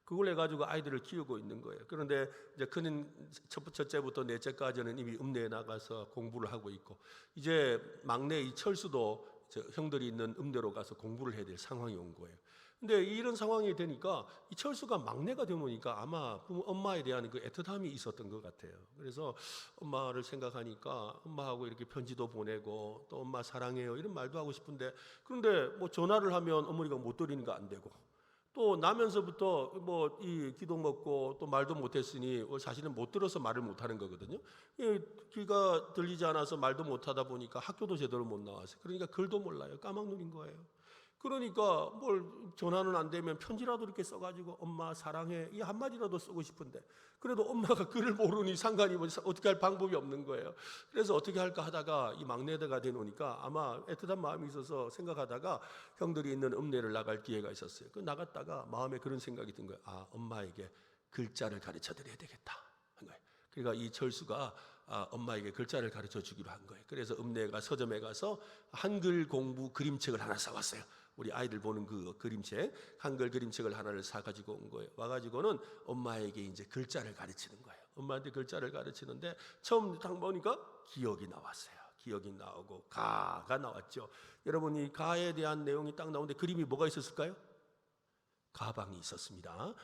그걸 해가지고 아이들을 키우고 있는 거예요. 그런데 이제 큰 첫째부터 넷째까지는 이미 읍내에 나가서 공부를 하고 있고, 이제 막내 이 철수도 형들이 있는 읍내로 가서 공부를 해야 될 상황이 온 거예요. 근데 이런 상황이 되니까 이 철수가 막내가 되보니까 아마 엄마에 대한 그 애틋함이 있었던 것 같아요. 그래서 엄마를 생각하니까 엄마하고 이렇게 편지도 보내고 또 엄마 사랑해요 이런 말도 하고 싶은데, 그런데 뭐 전화를 하면 어머니가 못 드리니까 안 되고, 또 나면서부터 뭐 이 기도 먹고 또 말도 못했으니 사실은 못 들어서 말을 못하는 거거든요. 귀가 들리지 않아서 말도 못하다 보니까 학교도 제대로 못 나왔어요. 그러니까 글도 몰라요. 까막눈인 거예요. 그러니까 뭘 전화는 안 되면 편지라도 이렇게 써가지고 엄마 사랑해 이 한마디라도 쓰고 싶은데, 그래도 엄마가 글을 모르니 상관이 뭐 어떻게 할 방법이 없는 거예요. 그래서 어떻게 할까 하다가 이 막내대가 되노니까 아마 애틋한 마음이 있어서 생각하다가 형들이 있는 읍내를 나갈 기회가 있었어요. 그 나갔다가 마음에 그런 생각이 든 거예요. 아, 엄마에게 글자를 가르쳐 드려야 되겠다 한 거예요. 그러니까 이 철수가 엄마에게 글자를 가르쳐 주기로 한 거예요. 그래서 읍내가 서점에 가서 한글 공부 그림책을 하나 사왔어요. 우리 아이들 보는 그 그림책, 한글 그림책을 하나를 사가지고 온 거예요. 와가지고는 엄마에게 이제 글자를 가르치는 거예요. 엄마한테 글자를 가르치는데 처음 딱 보니까 기억이 나왔어요. 기억이 나오고 가가 나왔죠. 여러분, 이 가에 대한 내용이 딱 나오는데 그림이 뭐가 있었을까요? 가방이 있었습니다.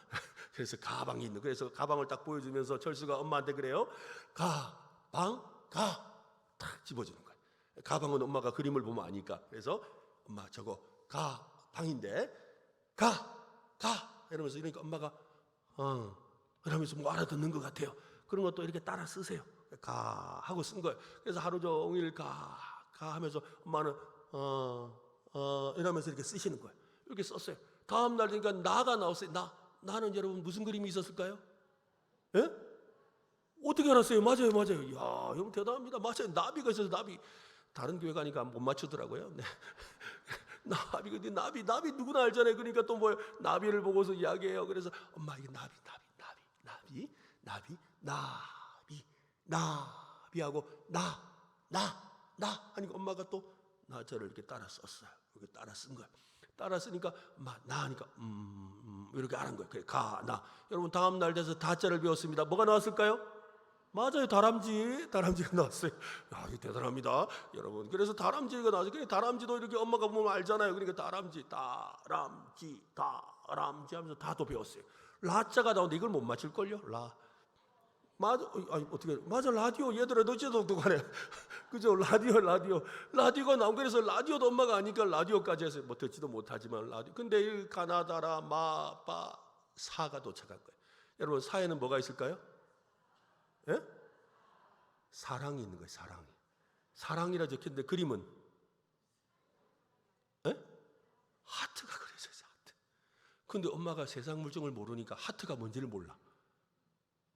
그래서 가방이 있는, 그래서 가방을 딱 보여주면서 철수가 엄마한테 그래요. 가방 딱 집어주는 거예요. 가방은 엄마가 그림을 보면 아니까. 그래서 엄마 저거 가방인데 가 이러면서, 이러니까 엄마가 이러면서 뭐 알아듣는 것 같아요. 그런 것도 이렇게 따라 쓰세요. 가 하고 쓴 거예요. 그래서 하루 종일 가 하면서 엄마는 이러면서 이렇게 쓰시는 거예요. 이렇게 썼어요. 다음 날 되니까 나가 나왔어요. 나는 여러분 무슨 그림이 있었을까요? 예? 어떻게 알았어요? 맞아요. 이야, 여러분 대단합니다. 맞아요. 나비가 있어서 나비. 다른 교회 가니까 못 맞추더라고요. 네. 나비 누구나 알잖아요. 그러니까 또 뭐 나비를 보고서 이야기해요. 그래서 엄마 이게 나비하고 나 하니까 엄마가 또 나저를 이렇게 따라 썼어요. 이렇게 따라 쓴 거예요. 따라 쓰니까 엄마 나 하니까 이렇게 하는 거예요. 그래 나. 여러분 다음 날 돼서 다자를 배웠습니다. 뭐가 나왔을까요? 맞아요. 다람쥐가 나왔어요. 야, 이거 대단합니다. 여러분. 그래서 다람쥐가 나왔어요. 그래, 다람쥐도 이렇게 엄마가 보면 알잖아요. 그러니까 다람쥐 하면서 다도 배웠어요. 라자가 나오는데 이걸 못 맞힐걸요? 맞아. 아니, 어떻게. 맞아. 라디오. 얘들아, 너 진짜 똑똑하네. 그죠? 라디오가 나온, 그래서 라디오도 엄마가 아니까 라디오까지 해서 뭐 듣지도 못하지만 라디오. 근데 이 가나다라, 사가 도착한 거예요. 여러분, 사에는 뭐가 있을까요? 예? 사랑이 있는 거예요. 사랑이라 적혔는데 그림은 하트가 그려져 있어요. 하트. 근데 엄마가 세상 물정을 모르니까 하트가 뭔지를 몰라.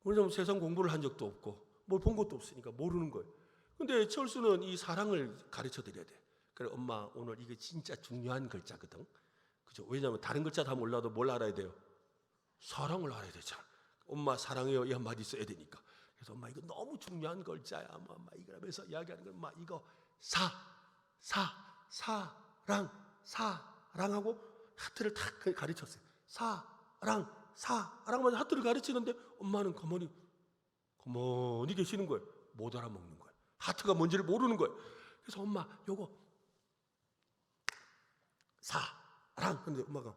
왜냐하면 세상 공부를 한 적도 없고 뭘 본 것도 없으니까 모르는 거예요. 근데 철수는 이 사랑을 가르쳐 드려야 돼. 그래, 엄마 오늘 이게 진짜 중요한 글자거든. 그죠? 왜냐하면 다른 글자 다 몰라도 뭘 알아야 돼요? 사랑을 알아야 되잖아. 엄마 사랑해요 이 한마디 써야 되니까. 그래서 엄마 이거 너무 중요한 글자야. 엄마 이거라면서 이야기하는 거, 엄마 이거 사랑하고 하트를 탁 가르쳤어요. 사랑하면서 하트를 가르치는데 엄마는 가만히 계시는 거예요. 못 알아먹는 거예요. 하트가 뭔지를 모르는 거예요. 그래서 엄마 요거 사랑. 근데 엄마가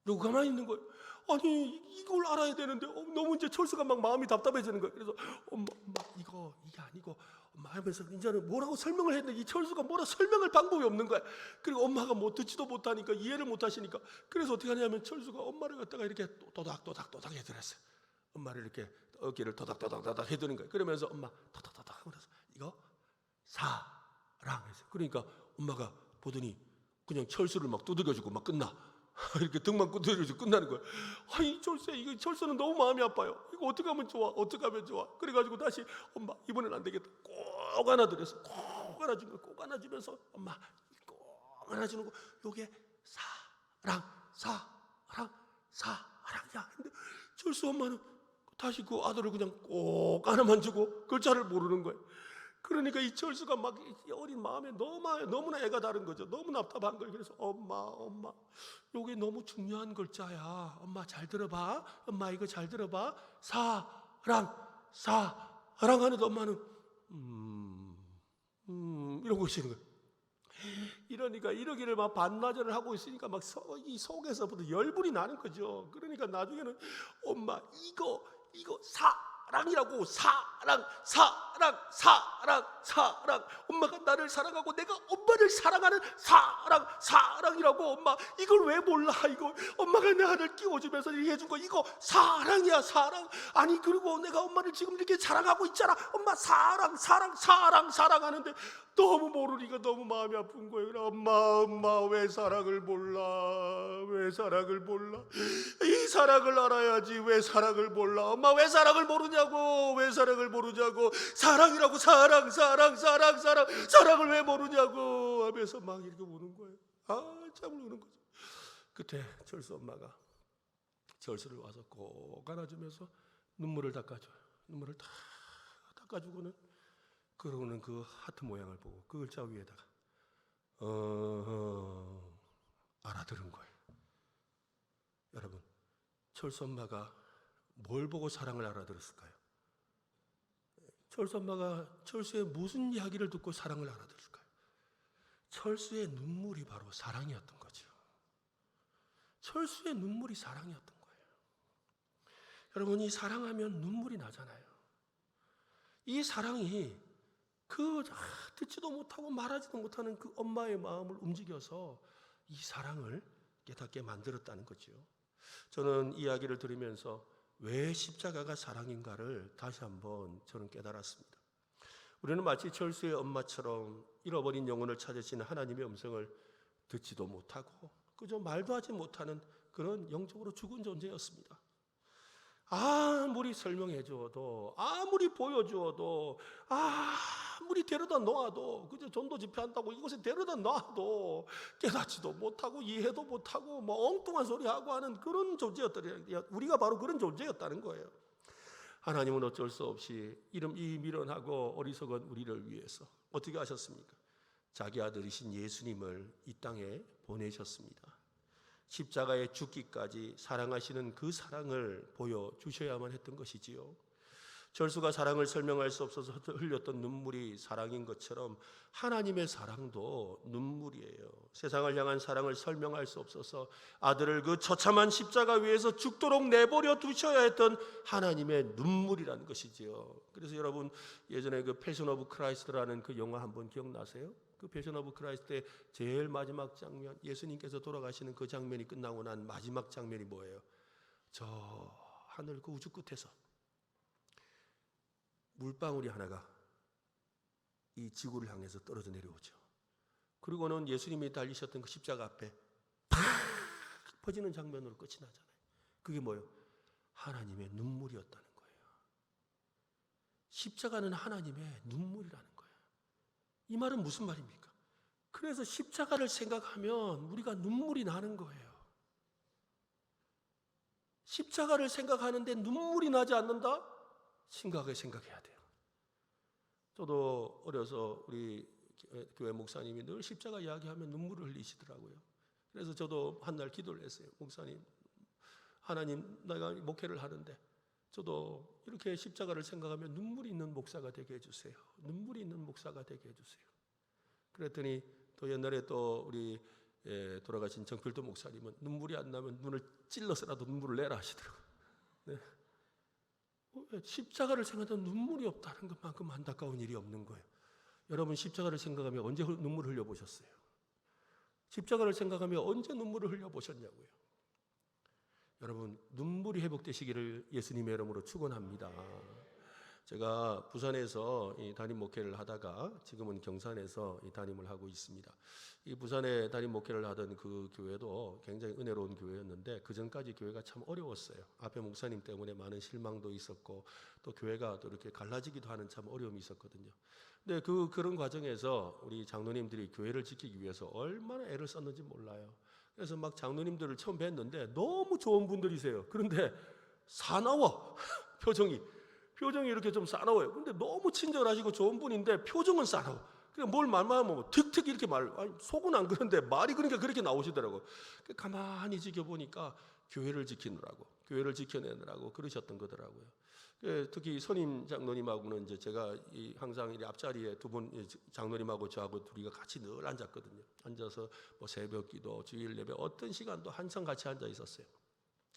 요거 가만히 있는 거예요. 아니 이걸 알아야 되는데 너무 이제 철수가 막 마음이 답답해지는 거예요. 그래서 엄마 이게 아니고 엄마 하면서 이제는 뭐라고 설명을 했는데 이 철수가 뭐라 설명할 방법이 없는 거야. 그리고 엄마가 뭐 듣지도 못하니까 이해를 못하시니까 그래서 어떻게 하냐면 철수가 엄마를 갖다가 이렇게 도닥도닥 해드렸어요. 엄마를 이렇게 어깨를 도닥도닥 해드는 거예요. 그러면서 엄마 도닥도닥 하면서 이거 사랑했어요. 그러니까 엄마가 보더니 그냥 철수를 막 두들겨주고 막 끝나. 이렇게 등만 두들겨주고 끝나는 거예요. 아니 철수야, 이거 철수는 너무 마음이 아파요. 이거 어떻게 하면 좋아? 어떻게 하면 좋아? 그래가지고 다시 엄마 이번엔 안 되겠다. 꼭 안아드렸어. 꼭 안아준 거, 꼭 안아주면서 엄마 꼭 안아주는 거. 요게 사랑이야. 근데 철수 엄마는 다시 그 아들을 그냥 꼭 안아만 주고 글자를 모르는 거예요. 그러니까 이 철수가 막 어린 마음에 너무나 애가 다른 거죠. 너무 답답한 거예요. 그래서 엄마, 요게 너무 중요한 글자야. 엄마 잘 들어봐. 엄마 이거 잘 들어봐. 사랑 하는데 엄마는 이러고 계시는 거예요. 이러니까 이러기를 막 반나절을 하고 있으니까 막 이 속에서부터 열불이 나는 거죠. 그러니까 나중에는 엄마 이거 사랑이라고. 사랑. 엄마가 나를 사랑하고 내가 엄마를 사랑하는 사랑이라고. 엄마 이걸 왜 몰라? 이거 엄마가 내 아들 끼워주면서 이렇게 해준 거 이거 사랑이야, 사랑. 아니 그리고 내가 엄마를 지금 이렇게 사랑하고 있잖아. 엄마 사랑하는데 너무 모르니까 너무 마음이 아픈 거예요. 그래, 엄마 왜 사랑을 몰라? 왜 사랑을 몰라? 이 사랑을 알아야지. 왜 사랑을 몰라? 엄마 왜 사랑을 모르냐고? 왜 사랑을 모르냐고? 사랑이라고. 사랑을 왜 모르냐고 하면서 막 이렇게 우는 거예요. 참 우는 거죠. 그때 철수 엄마가 철수를 와서 꼭 안아주면서 눈물을 닦아줘요. 눈물을 다 닦아주고는 그러고는 그 하트 모양을 보고 그 글자 위에다가 알아들은 거예요. 여러분, 철수 엄마가 뭘 보고 사랑을 알아들었을까요? 철수 엄마가 철수의 무슨 이야기를 듣고 사랑을 알아들을까요? 철수의 눈물이 바로 사랑이었던 거죠. 철수의 눈물이 사랑이었던 거예요. 여러분, 이 사랑하면 눈물이 나잖아요. 이 사랑이 듣지도 못하고 말하지도 못하는 그 엄마의 마음을 움직여서 이 사랑을 깨닫게 만들었다는 거죠. 저는 이 이야기를 들으면서 왜 십자가가 사랑인가를 다시 한번 저는 깨달았습니다. 우리는 마치 철수의 엄마처럼 잃어버린 영혼을 찾으시는 하나님의 음성을 듣지도 못하고 그저 말도 하지 못하는 그런 영적으로 죽은 존재였습니다. 아무리 설명해 주어도, 아무리 보여주어도, 아무리 데려다 놓아도, 그저 전도 집회한다고 이곳에 데려다 놔도 깨닫지도 못하고 이해도 못하고 뭐 엉뚱한 소리하고 하는 그런 존재였더래요. 우리가 바로 그런 존재였다는 거예요. 하나님은 어쩔 수 없이 이 미련하고 어리석은 우리를 위해서 어떻게 하셨습니까? 자기 아들이신 예수님을 이 땅에 보내셨습니다. 십자가에 죽기까지 사랑하시는 그 사랑을 보여주셔야만 했던 것이지요. 철수가 사랑을 설명할 수 없어서 흘렸던 눈물이 사랑인 것처럼 하나님의 사랑도 눈물이에요. 세상을 향한 사랑을 설명할 수 없어서 아들을 그 처참한 십자가 위에서 죽도록 내버려 두셔야 했던 하나님의 눈물이라는 것이지요. 그래서 여러분 예전에 그 패션 오브 크라이스트라는 그 영화 한번 기억나세요? 그 패션 오브 크라이스트의 제일 마지막 장면, 예수님께서 돌아가시는 그 장면이 끝나고 난 마지막 장면이 뭐예요? 저 하늘 그 우주 끝에서 물방울이 하나가 이 지구를 향해서 떨어져 내려오죠. 그리고는 예수님이 달리셨던 그 십자가 앞에 팍 퍼지는 장면으로 끝이 나잖아요. 그게 뭐예요? 하나님의 눈물이었다는 거예요. 십자가는 하나님의 눈물이라는 거예요. 이 말은 무슨 말입니까? 그래서 십자가를 생각하면 우리가 눈물이 나는 거예요. 십자가를 생각하는데 눈물이 나지 않는다? 심각하게 생각해야 돼요. 저도 어려서 우리 교회 목사님이 늘 십자가 이야기하면 눈물을 흘리시더라고요. 그래서 저도 한날 기도를 했어요. 목사님, 하나님, 내가 목회를 하는데 저도 이렇게 십자가를 생각하면 눈물이 있는 목사가 되게 해주세요. 눈물이 있는 목사가 되게 해주세요. 그랬더니 또 옛날에 또 우리 돌아가신 정필도 목사님은 눈물이 안 나면 눈을 찔러서라도 눈물을 내라 하시더라고요. 네. 십자가를 생각하면 눈물이 없다는 것만큼 안타까운 일이 없는 거예요. 여러분 십자가를 생각하며 언제 눈물을 흘려보셨어요? 십자가를 생각하며 언제 눈물을 흘려보셨냐고요. 여러분 눈물이 회복되시기를 예수님의 이름으로 축원합니다. 제가 부산에서 이 담임 목회를 하다가 지금은 경산에서 이 담임을 하고 있습니다. 이 부산에 담임 목회를 하던 그 교회도 굉장히 은혜로운 교회였는데 그 전까지 교회가 참 어려웠어요. 앞에 목사님 때문에 많은 실망도 있었고 또 교회가 또 이렇게 갈라지기도 하는 참 어려움이 있었거든요. 근데 그런 과정에서 우리 장로님들이 교회를 지키기 위해서 얼마나 애를 썼는지 몰라요. 그래서 막 장로님들을 처음 뵀는데 너무 좋은 분들이세요. 그런데 사나워 표정이 이렇게 좀 싸나워요. 근데 너무 친절하시고 좋은 분인데 표정은 싸나워. 그냥 뭘 말만 하면 틱틱 이렇게 속은 안 그런데 말이 그러니까 그렇게 나오시더라고. 가만히 지켜보니까 교회를 지켜내느라고 그러셨던 거더라고요. 특히 선임 장로님하고는 이제 제가 항상 이 앞자리에 두 분 장로님하고 저하고 둘이가 같이 늘 앉았거든요. 앉아서 뭐 새벽기도, 주일 예배 어떤 시간도 항상 같이 앉아 있었어요.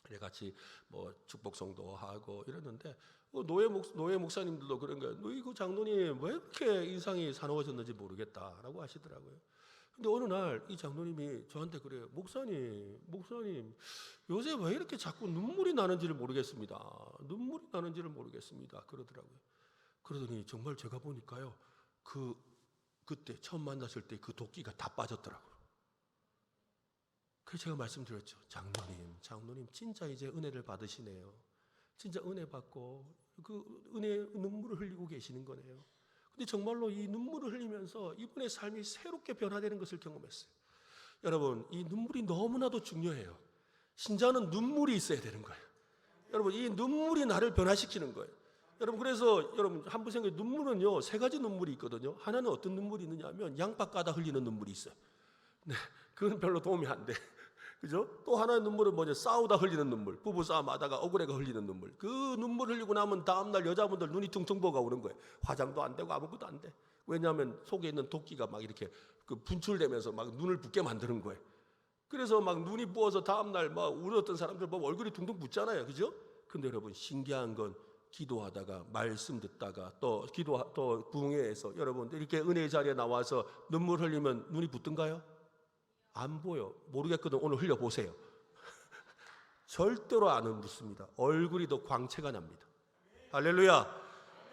그래 같이 뭐 축복성도 하고 이랬는데 노예 목사님들도 그런 거예요. 너희 그 장로님 왜 이렇게 인상이 사나워졌는지 모르겠다라고 하시더라고요. 근데 어느 날 이 장로님이 저한테 그래요. 목사님 요새 왜 이렇게 자꾸 눈물이 나는지를 모르겠습니다. 그러더라고요. 그러더니 정말 제가 보니까요. 그때 처음 만났을 때 그 도끼가 다 빠졌더라고요. 그래서 제가 말씀드렸죠. 장로님 진짜 이제 은혜를 받으시네요. 진짜 은혜 받고 그 은혜 눈물을 흘리고 계시는 거네요. 근데 정말로 이 눈물을 흘리면서 이분의 삶이 새롭게 변화되는 것을 경험했어요. 여러분 이 눈물이 너무나도 중요해요. 신자는 눈물이 있어야 되는 거예요. 여러분 이 눈물이 나를 변화시키는 거예요. 여러분 그래서 여러분 한번 생각해 눈물은요 3가지 눈물이 있거든요. 하나는 어떤 눈물이 있느냐 하면 양파 까다 흘리는 눈물이 있어요. 네, 그건 별로 도움이 안 돼. 그죠? 또 하나의 눈물은 뭐냐? 싸우다 흘리는 눈물. 부부 싸움 하다가 억울해가 흘리는 눈물. 그 눈물 흘리고 나면 다음날 여자분들 눈이 퉁퉁 부어가 오는 거예요. 화장도 안 되고 아무것도 안 돼. 왜냐하면 속에 있는 도끼가 막 이렇게 분출되면서 막 눈을 붓게 만드는 거예요. 그래서 막 눈이 부어서 다음날 막 울었던 사람들 보면 얼굴이 둥둥 붓잖아요. 그죠? 근데 여러분 신기한 건 기도하다가 말씀 듣다가 또 부흥회에서 여러분 이렇게 은혜의 자리에 나와서 눈물 흘리면 눈이 붓던가요? 안 보여. 모르겠거든. 오늘 흘려보세요. 절대로 안 붓습니다. 얼굴이 더 광채가 납니다. 할렐루야.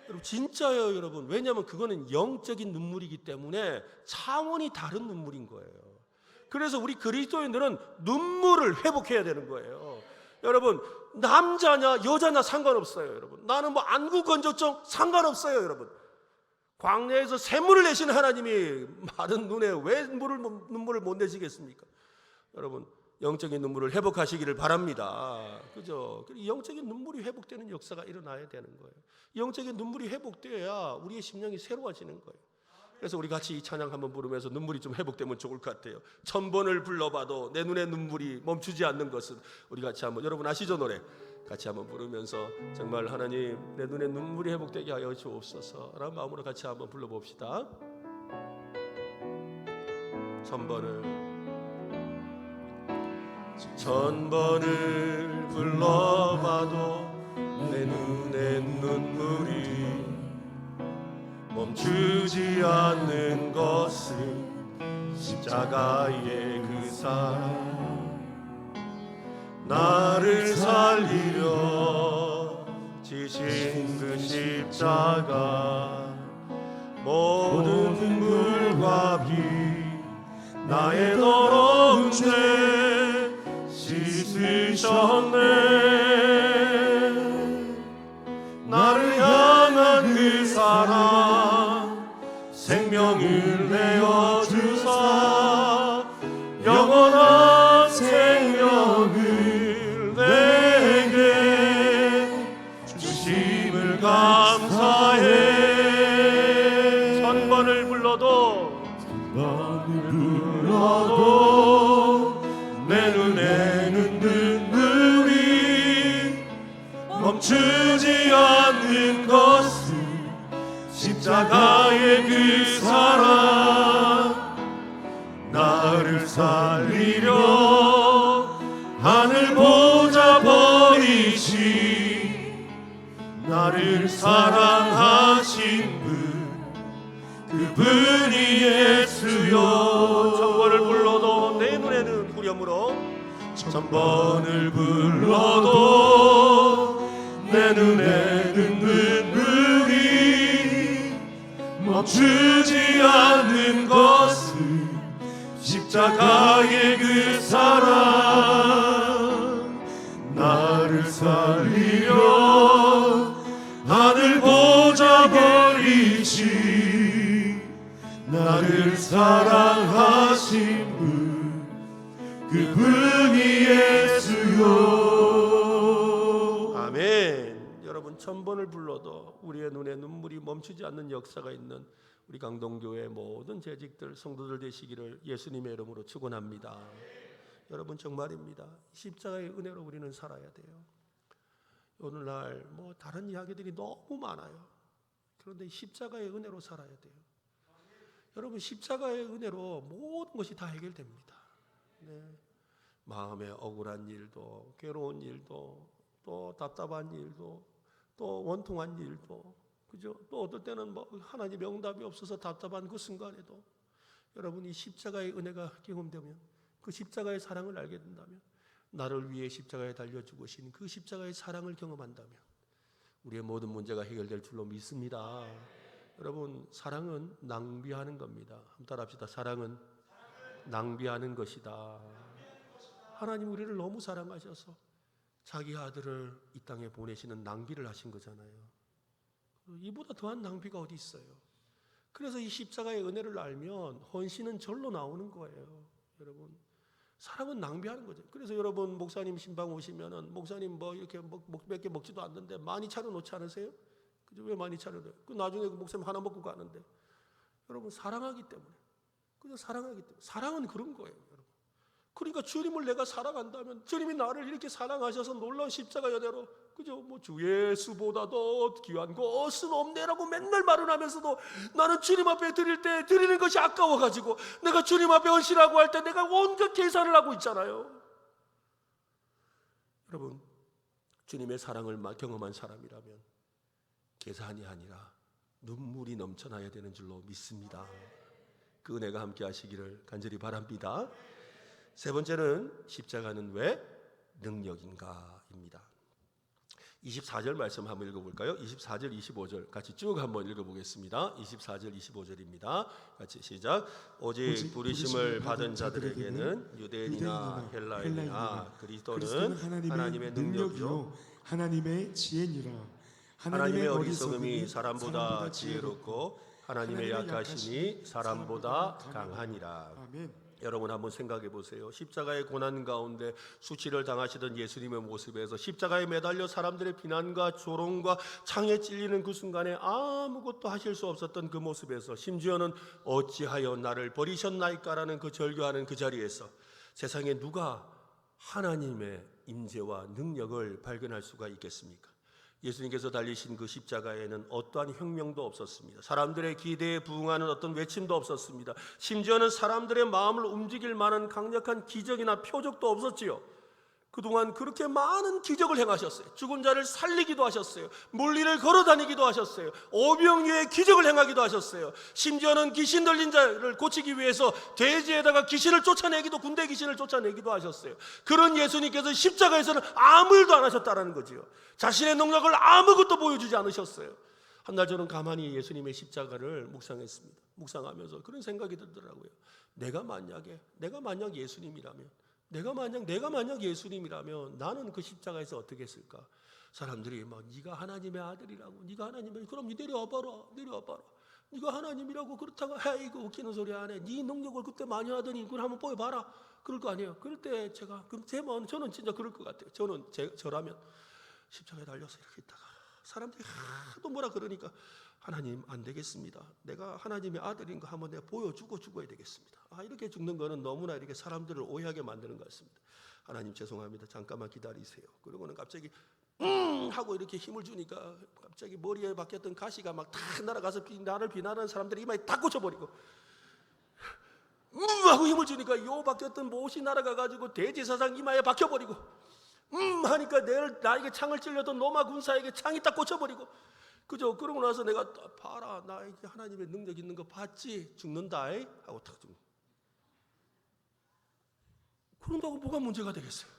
여러분 진짜예요 여러분. 왜냐하면 그거는 영적인 눈물이기 때문에 차원이 다른 눈물인 거예요. 그래서 우리 그리스도인들은 눈물을 회복해야 되는 거예요. 여러분 남자냐 여자냐 상관없어요. 여러분 나는 뭐 안구 건조증 상관없어요. 여러분 광야에서 샘물을 내시는 하나님이 마른 눈에 왜 눈물을 못 내시겠습니까? 여러분 영적인 눈물을 회복하시기를 바랍니다. 그죠? 영적인 눈물이 회복되는 역사가 일어나야 되는 거예요. 영적인 눈물이 회복되어야 우리의 심령이 새로워지는 거예요. 그래서 우리 같이 이 찬양 한번 부르면서 눈물이 좀 회복되면 좋을 것 같아요. 1000번을 불러봐도 내 눈에 눈물이 멈추지 않는 것은 우리 같이 한번 여러분 아시죠 노래? 같이 한번 부르면서 정말 하나님 내 눈에 눈물이 회복되게 하여 주옵소서 라는 마음으로 같이 한번 불러봅시다. 1000번을 불러봐도 내 눈에 눈물이 멈추지 않는 것은 십자가의 그 사랑 나를 살리려 지신 그 십자가 모든 물과 비 나의 더러운 죄 씻으셨네. 나를 향한 그 사랑 생명을 내어주사 영원한 생명을 내게 주심을 감사해. 1000번을 불러도 내 눈에는 눈물이 멈추지 않는 것은 십자가의 그 사랑 나를 살리려 하늘 보좌 버리신 나를 사랑하신 그분이 예수여. 천번을 불러도 내 눈에는 후렴으로, 천번을 불러도 내 눈에는 눈물이 멈추지 않는 것은 십자가의 그 사랑. 나를 살리려 하늘 보자 버리시 나를 사랑하신 그분이 예수요. 아멘. 여러분, 천번을 불러도 우리의 눈에 눈물이 멈추지 않는 역사가 있는 우리 강동교회 모든 재직들 성도들 되시기를 예수님의 이름으로 축원합니다. 여러분, 정말입니다. 십자가의 은혜로 우리는 살아야 돼요. 오늘날 뭐 다른 이야기들이 너무 많아요. 그런데 십자가의 은혜로 살아야 돼요. 여러분, 십자가의 은혜로 모든 것이 다 해결됩니다. 네. 마음에 억울한 일도, 괴로운 일도, 또 답답한 일도, 또 원통한 일도, 그죠? 또 어떨 때는 뭐 하나님의 응답이 없어서 답답한 그 순간에도 여러분이 십자가의 은혜가 경험되면, 그 십자가의 사랑을 알게 된다면, 나를 위해 십자가에 달려 죽으신 그 십자가의 사랑을 경험한다면 우리의 모든 문제가 해결될 줄로 믿습니다. 여러분, 사랑은 낭비하는 겁니다. 한번 따라합시다. 사랑은 낭비하는 것이다. 하나님 우리를 너무 사랑하셔서 자기 아들을 이 땅에 보내시는 낭비를 하신 거잖아요. 이보다 더한 낭비가 어디 있어요. 그래서 이 십자가의 은혜를 알면 헌신은 절로 나오는 거예요. 여러분, 사랑은 낭비하는 거죠. 그래서 여러분, 목사님 신방 오시면은 목사님 뭐 이렇게 몇 개 먹지도 않는데 많이 차려놓지 않으세요? 그죠? 왜 많이 차려놔요? 그 나중에 그 목사님 하나 먹고 가는데, 여러분, 사랑하기 때문에. 그냥 사랑하기 때문에. 사랑은 그런 거예요, 여러분. 그러니까 주님을 내가 사랑한다면, 주님이 나를 이렇게 사랑하셔서 놀라운 십자가 연애로, 그죠? 뭐 주 예수보다도 귀한 것은 없네라고 맨날 말을 하면서도 나는 주님 앞에 드릴 때 드리는 것이 아까워가지고 내가 주님 앞에 헌신하고 할 때 내가 온갖 계산을 하고 있잖아요. 여러분, 주님의 사랑을 경험한 사람이라면 계산이 아니라 눈물이 넘쳐나야 되는 줄로 믿습니다. 그 은혜가 함께 하시기를 간절히 바랍니다. 세 번째는 십자가는 왜 능력인가입니다. 24절 말씀 한번 읽어볼까요? 24절, 25절 같이 쭉 한번 읽어보겠습니다. 24절, 25절입니다. 같이 시작. 오직 부르심을 받은 자들에게는 유대인이나 헬라인이나 그리스도는 하나님의 능력이요 하나님의 지혜니라. 하나님의 어리석음이 사람보다 지혜롭고 하나님의 약하심이 사람보다 강하니라. 아멘. 여러분, 한번 생각해 보세요. 십자가의 고난 가운데 수치를 당하시던 예수님의 모습에서 십자가에 매달려 사람들의 비난과 조롱과 창에 찔리는 그 순간에 아무것도 하실 수 없었던 그 모습에서, 심지어는 어찌하여 나를 버리셨나이까라는 그 절규하는 그 자리에서 세상에 누가 하나님의 임재와 능력을 발견할 수가 있겠습니까? 예수님께서 달리신 그 십자가에는 어떠한 혁명도 없었습니다. 사람들의 기대에 부응하는 어떤 외침도 없었습니다. 심지어는 사람들의 마음을 움직일 만한 강력한 기적이나 표적도 없었지요. 그동안 그렇게 많은 기적을 행하셨어요. 죽은 자를 살리기도 하셨어요. 물리를 걸어다니기도 하셨어요. 오병이어의 기적을 행하기도 하셨어요. 심지어는 귀신 들린 자를 고치기 위해서 돼지에다가 귀신을 쫓아내기도, 군대 귀신을 쫓아내기도 하셨어요. 그런 예수님께서 십자가에서는 아무 일도 안 하셨다는 거지요. 자신의 능력을 아무것도 보여주지 않으셨어요. 한날 저는 가만히 예수님의 십자가를 묵상했습니다. 묵상하면서 그런 생각이 들더라고요. 내가 만약 예수님이라면, 내가 만약 예수님이라면 나는 그 십자가에서 어떻게 했을까? 사람들이 막 네가 하나님의 아들이라고, 네가 하나님의, 그럼 내려와봐라. 네가 하나님이라고 그렇다고 이거 웃기는 소리 안 해. 네 능력을 그때 많이 하더니 그걸 한번 보여봐라. 그럴 거 아니에요. 그럴 때 제가, 그럼 제 마음, 저는 진짜 그럴 것 같아요. 저라면 십자가에 달려서 이렇게 있다가 사람들이 하도 뭐라 그러니까, 하나님 안 되겠습니다. 내가 하나님의 아들인 거 한번 내가 보여주고 죽어야 되겠습니다. 이렇게 죽는 거는 너무나 이렇게 사람들을 오해하게 만드는 것 같습니다. 하나님 죄송합니다. 잠깐만 기다리세요. 그러고는 갑자기 하고 이렇게 힘을 주니까 갑자기 머리에 박혔던 가시가 막 다 날아가서 나를 비난하는 사람들이 이마에 다 꽂혀버리고, 하고 힘을 주니까 요 박혔던 못이 날아가가지고 대제사장 이마에 박혀버리고, 하니까 나에게 창을 찔려던 로마 군사에게 창이 딱 꽂혀버리고, 그죠? 그러고 나서 내가 봐라, 나에게 하나님의 능력 있는 거 봤지? 죽는다 하고 탁 죽는. 그런다고 뭐가 문제가 되겠어요?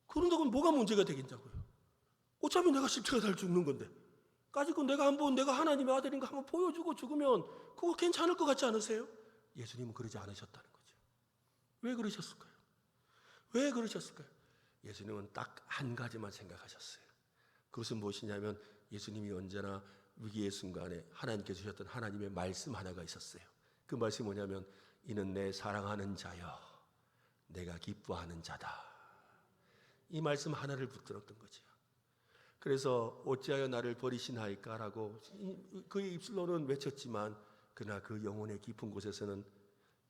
그런다고 뭐가 문제가 되겠냐고요? 어차피 내가 십자가 달 죽는 건데, 가지고 내가 하나님의 아들인 거 한번 보여주고 죽으면 그거 괜찮을 것 같지 않으세요? 예수님은 그러지 않으셨다는 거죠. 왜 그러셨을까요? 왜 그러셨을까요? 예수님은 딱 한 가지만 생각하셨어요. 그것은 무엇이냐면, 예수님이 언제나 위기의 순간에 하나님께 주셨던 하나님의 말씀 하나가 있었어요. 그 말씀이 뭐냐면, 이는 내 사랑하는 자여, 내가 기뻐하는 자다. 이 말씀 하나를 붙들었던 거죠. 그래서 어찌하여 나를 버리시나이까라고 그의 입술로는 외쳤지만, 그러나 그 영혼의 깊은 곳에서는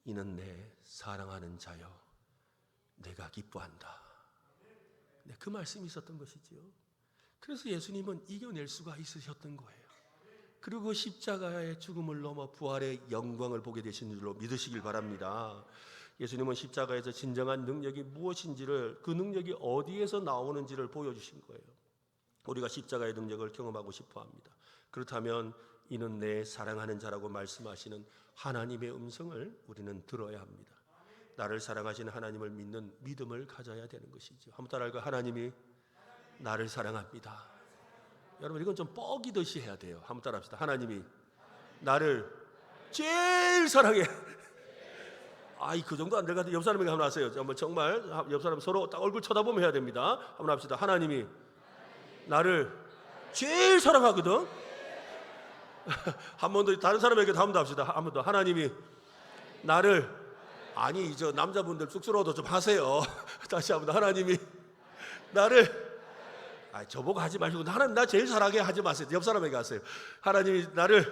이는 내 사랑하는 자여, 내가 기뻐한다. 네, 그 말씀이 있었던 것이지요. 그래서 예수님은 이겨낼 수가 있으셨던 거예요. 그리고 십자가의 죽음을 넘어 부활의 영광을 보게 되신 줄로 믿으시길 바랍니다. 예수님은 십자가에서 진정한 능력이 무엇인지를, 그 능력이 어디에서 나오는지를 보여주신 거예요. 우리가 십자가의 능력을 경험하고 싶어 합니다. 그렇다면 이는 내 사랑하는 자라고 말씀하시는 하나님의 음성을 우리는 들어야 합니다. 나를 사랑하시는 하나님을 믿는 믿음을 가져야 되는 것이죠. 한번 따라할까요? 하나님이 나를 사랑합니다. 여러분, 이건 좀 뻐기듯이 해야 돼요. 한번 따라합시다. 하나님이 나를 제일 사랑해. 그 정도 안 될 것 같아요. 옆 사람에게 한번 하세요. 정말 옆 사람 서로 딱 얼굴 쳐다보면 해야 됩니다. 한번 합시다. 하나님이 나를 제일 사랑하거든. 한 번 더 다른 사람에게도 한 번 더 합시다. 한 번 더. 하나님이 나를, 아니 저 남자분들 쑥스러워도 좀 하세요. 다시 한 번 더. 하나님이 나를, 저보고 하지 마시고 하나님 나 제일 사랑해 하지 마세요. 옆 사람에게 하세요. 하나님이 나를,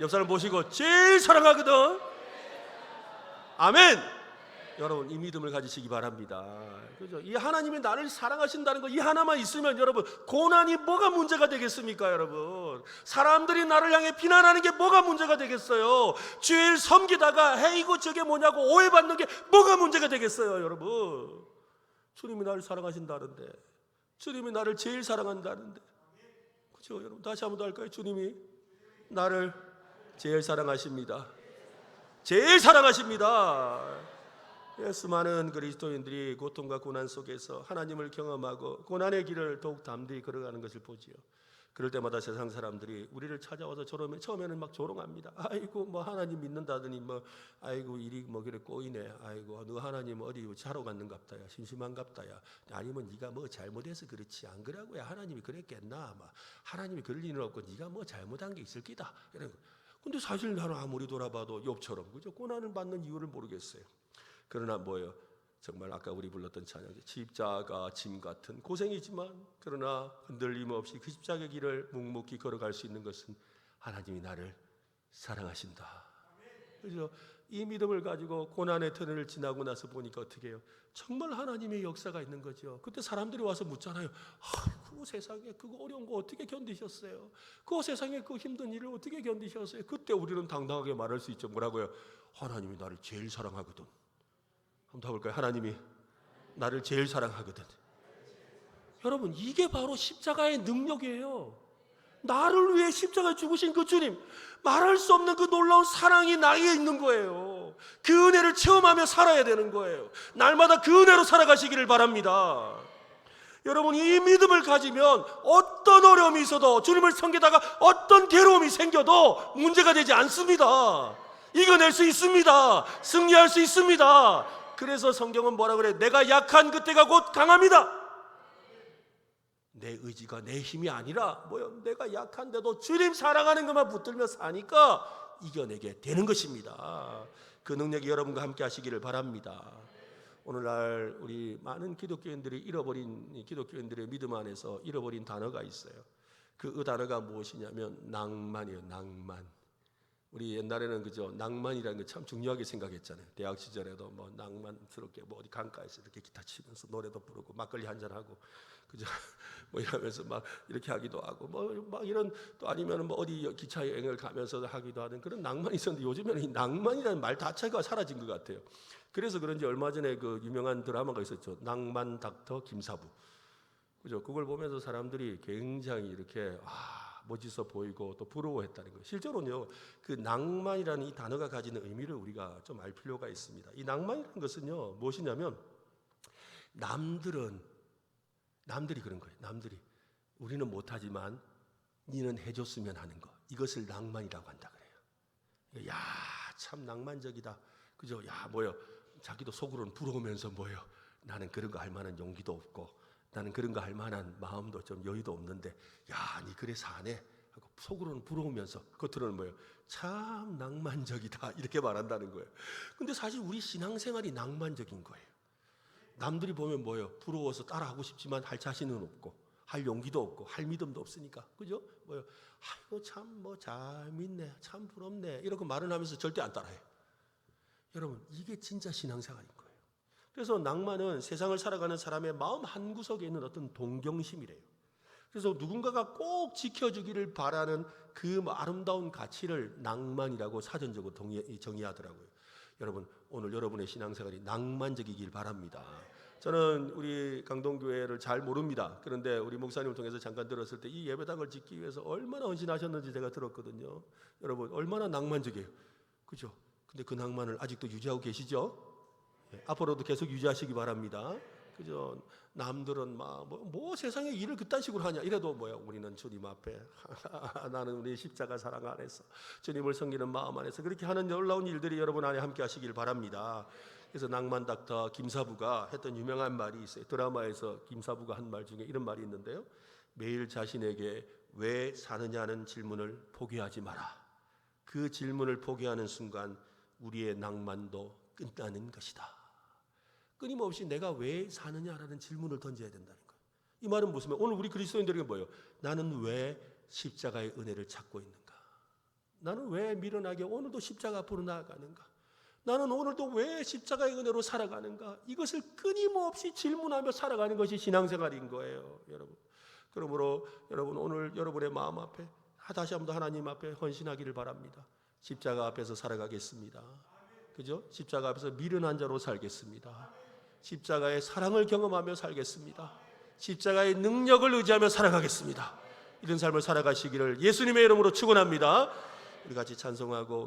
옆 사람 보시고, 제일 사랑하거든. 아멘. 여러분, 이 믿음을 가지시기 바랍니다. 그죠? 이 하나님이 나를 사랑하신다는 거, 이 하나만 있으면 여러분, 고난이 뭐가 문제가 되겠습니까? 여러분, 사람들이 나를 향해 비난하는 게 뭐가 문제가 되겠어요? 주일 섬기다가 헤이고 저게 뭐냐고 오해받는 게 뭐가 문제가 되겠어요? 여러분, 주님이 나를 사랑하신다는데, 주님이 나를 제일 사랑한다는데, 그죠? 여러분, 다시 한번 더 할까요? 주님이 나를 제일 사랑하십니다. 제일 사랑하십니다. 수많은 그리스도인들이 고통과 고난 속에서 하나님을 경험하고 고난의 길을 더욱 담대히 걸어가는 것을 보지요. 그럴 때마다 세상 사람들이 우리를 찾아와서 처음에는 막 조롱합니다. 아이고 뭐 하나님 믿는다더니 아이고 일이 뭐 그래 꼬이네. 아이고 너 하나님 어디 자러 갔는갑다야. 심심한갑다야. 아니면 네가 뭐 잘못해서 그렇지 안 그러고야 하나님이 그랬겠나. 하나님이 그럴 리는 없고 네가 뭐 잘못한 게 있을 끼다. 근데 사실 나는 아무리 돌아봐도 욥처럼, 그죠? 고난을 받는 이유를 모르겠어요. 그러나 뭐예요? 정말 아까 우리 불렀던 찬양, 십자가 짐 같은 고생이지만 그러나 흔들림 없이 그 십자가의 길을 묵묵히 걸어갈 수 있는 것은 하나님이 나를 사랑하신다. 그죠? 이 믿음을 가지고 고난의 터널을 지나고 나서 보니까 어떻게 해요? 정말 하나님의 역사가 있는 거죠. 그때 사람들이 와서 묻잖아요. 그 세상에 그거 어려운 거 어떻게 견디셨어요? 그 세상에 그 힘든 일을 어떻게 견디셨어요? 그때 우리는 당당하게 말할 수 있죠. 뭐라고요? 하나님이 나를 제일 사랑하거든. 한번 더 볼까요? 하나님이 나를 제일 사랑하거든. 여러분, 이게 바로 십자가의 능력이에요. 나를 위해 십자가에 죽으신 그 주님, 말할 수 없는 그 놀라운 사랑이 나에게 있는 거예요. 그 은혜를 체험하며 살아야 되는 거예요. 날마다 그 은혜로 살아가시기를 바랍니다. 여러분, 이 믿음을 가지면 어떤 어려움이 있어도, 주님을 섬기다가 어떤 괴로움이 생겨도 문제가 되지 않습니다. 이겨낼 수 있습니다. 승리할 수 있습니다. 그래서 성경은 뭐라 그래? 내가 약한 그때가 곧 강합니다. 내 의지가 내 힘이 아니라 내가 약한데도 주님 사랑하는 것만 붙들며 사니까 이겨내게 되는 것입니다. 그 능력이 여러분과 함께 하시기를 바랍니다. 오늘날 우리 많은 기독교인들이 잃어버린, 기독교인들의 믿음 안에서 잃어버린 단어가 있어요. 그 단어가 무엇이냐면 낭만이에요. 낭만. 우리 옛날에는 그죠, 낭만이라는 거 참 중요하게 생각했잖아요. 대학 시절에도 낭만스럽게 어디 강가에서 이렇게 기타 치면서 노래도 부르고 막걸리 한잔 하고, 그죠? 뭐 이러면서 막 이렇게 하기도 하고 뭐 막 이런 또 아니면 뭐 어디 기차 여행을 가면서 하기도 하는 그런 낭만이 있었는데 요즘에는 이 낭만이라는 말 자체가 사라진 것 같아요. 그래서 그런지 얼마 전에 그 유명한 드라마가 있었죠. 낭만 닥터 김사부. 그죠? 그걸 보면서 사람들이 굉장히 이렇게 멋있어 보이고 또 부러워했다는 거예요. 실제로는요, 그 낭만이라는 이 단어가 가지는 의미를 우리가 좀 알 필요가 있습니다. 이 낭만이라는 것은요, 무엇이냐면 남들이 그런 거예요. 남들이 우리는 못하지만 니는 해줬으면 하는 거. 이것을 낭만이라고 한다 그래요. 야, 참 낭만적이다. 그죠? 야, 뭐요? 자기도 속으로는 부러우면서 뭐요? 나는 그런 거 할 만한 용기도 없고. 나는 그런 거 할 만한 마음도 좀 여유도 없는데 야, 니 그래 사네 하고 속으로는 부러우면서 겉으로는 뭐예요? 참 낭만적이다 이렇게 말한다는 거예요. 근데 사실 우리 신앙생활이 낭만적인 거예요. 남들이 보면 뭐예요? 부러워서 따라하고 싶지만 할 자신은 없고 할 용기도 없고 할 믿음도 없으니까 그죠? 뭐예요? 아이고 참 뭐 잘 믿네 참 부럽네 이렇게 말을 하면서 절대 안 따라해요. 여러분 이게 진짜 신앙생활인 거예요. 그래서 낭만은 세상을 살아가는 사람의 마음 한구석에 있는 어떤 동경심이래요. 그래서 누군가가 꼭 지켜주기를 바라는 그 아름다운 가치를 낭만이라고 사전적으로 정의하더라고요. 여러분 오늘 여러분의 신앙생활이 낭만적이길 바랍니다. 저는 우리 강동교회를 잘 모릅니다. 그런데 우리 목사님을 통해서 잠깐 들었을 때 이 예배당을 짓기 위해서 얼마나 헌신하셨는지 제가 들었거든요. 여러분 얼마나 낭만적이에요. 그죠? 근데 그 낭만을 아직도 유지하고 계시죠? 앞으로도 계속 유지하시기 바랍니다. 그죠? 남들은 뭐 세상에 일을 그딴 식으로 하냐 이래도 뭐야 우리는 주님 앞에 나는 우리 십자가 사랑 안에서 주님을 섬기는 마음 안에서 그렇게 하는 놀라운 일들이 여러분 안에 함께 하시길 바랍니다. 그래서 낭만 닥터 김사부가 했던 유명한 말이 있어요. 드라마에서 김사부가 한 말 중에 이런 말이 있는데요. 매일 자신에게 왜 사느냐는 질문을 포기하지 마라. 그 질문을 포기하는 순간 우리의 낭만도 끝나는 것이다. 끊임없이 내가 왜 사느냐라는 질문을 던져야 된다는 거예요. 이 말은 무슨 말? 오늘 우리 그리스도인들에게 뭐예요? 나는 왜 십자가의 은혜를 찾고 있는가? 나는 왜 미련하게 오늘도 십자가 앞으로 나아가는가? 나는 오늘도 왜 십자가의 은혜로 살아가는가? 이것을 끊임없이 질문하며 살아가는 것이 신앙생활인 거예요, 여러분. 그러므로 여러분 오늘 여러분의 마음 앞에 다시 한번 하나님 앞에 헌신하기를 바랍니다. 십자가 앞에서 살아가겠습니다. 그죠? 십자가 앞에서 미련한 자로 살겠습니다. 십자가의 사랑을 경험하며 살겠습니다. 십자가의 능력을 의지하며 살아가겠습니다. 이런 삶을 살아가시기를 예수님의 이름으로 축원합니다. 우리 같이 찬송하고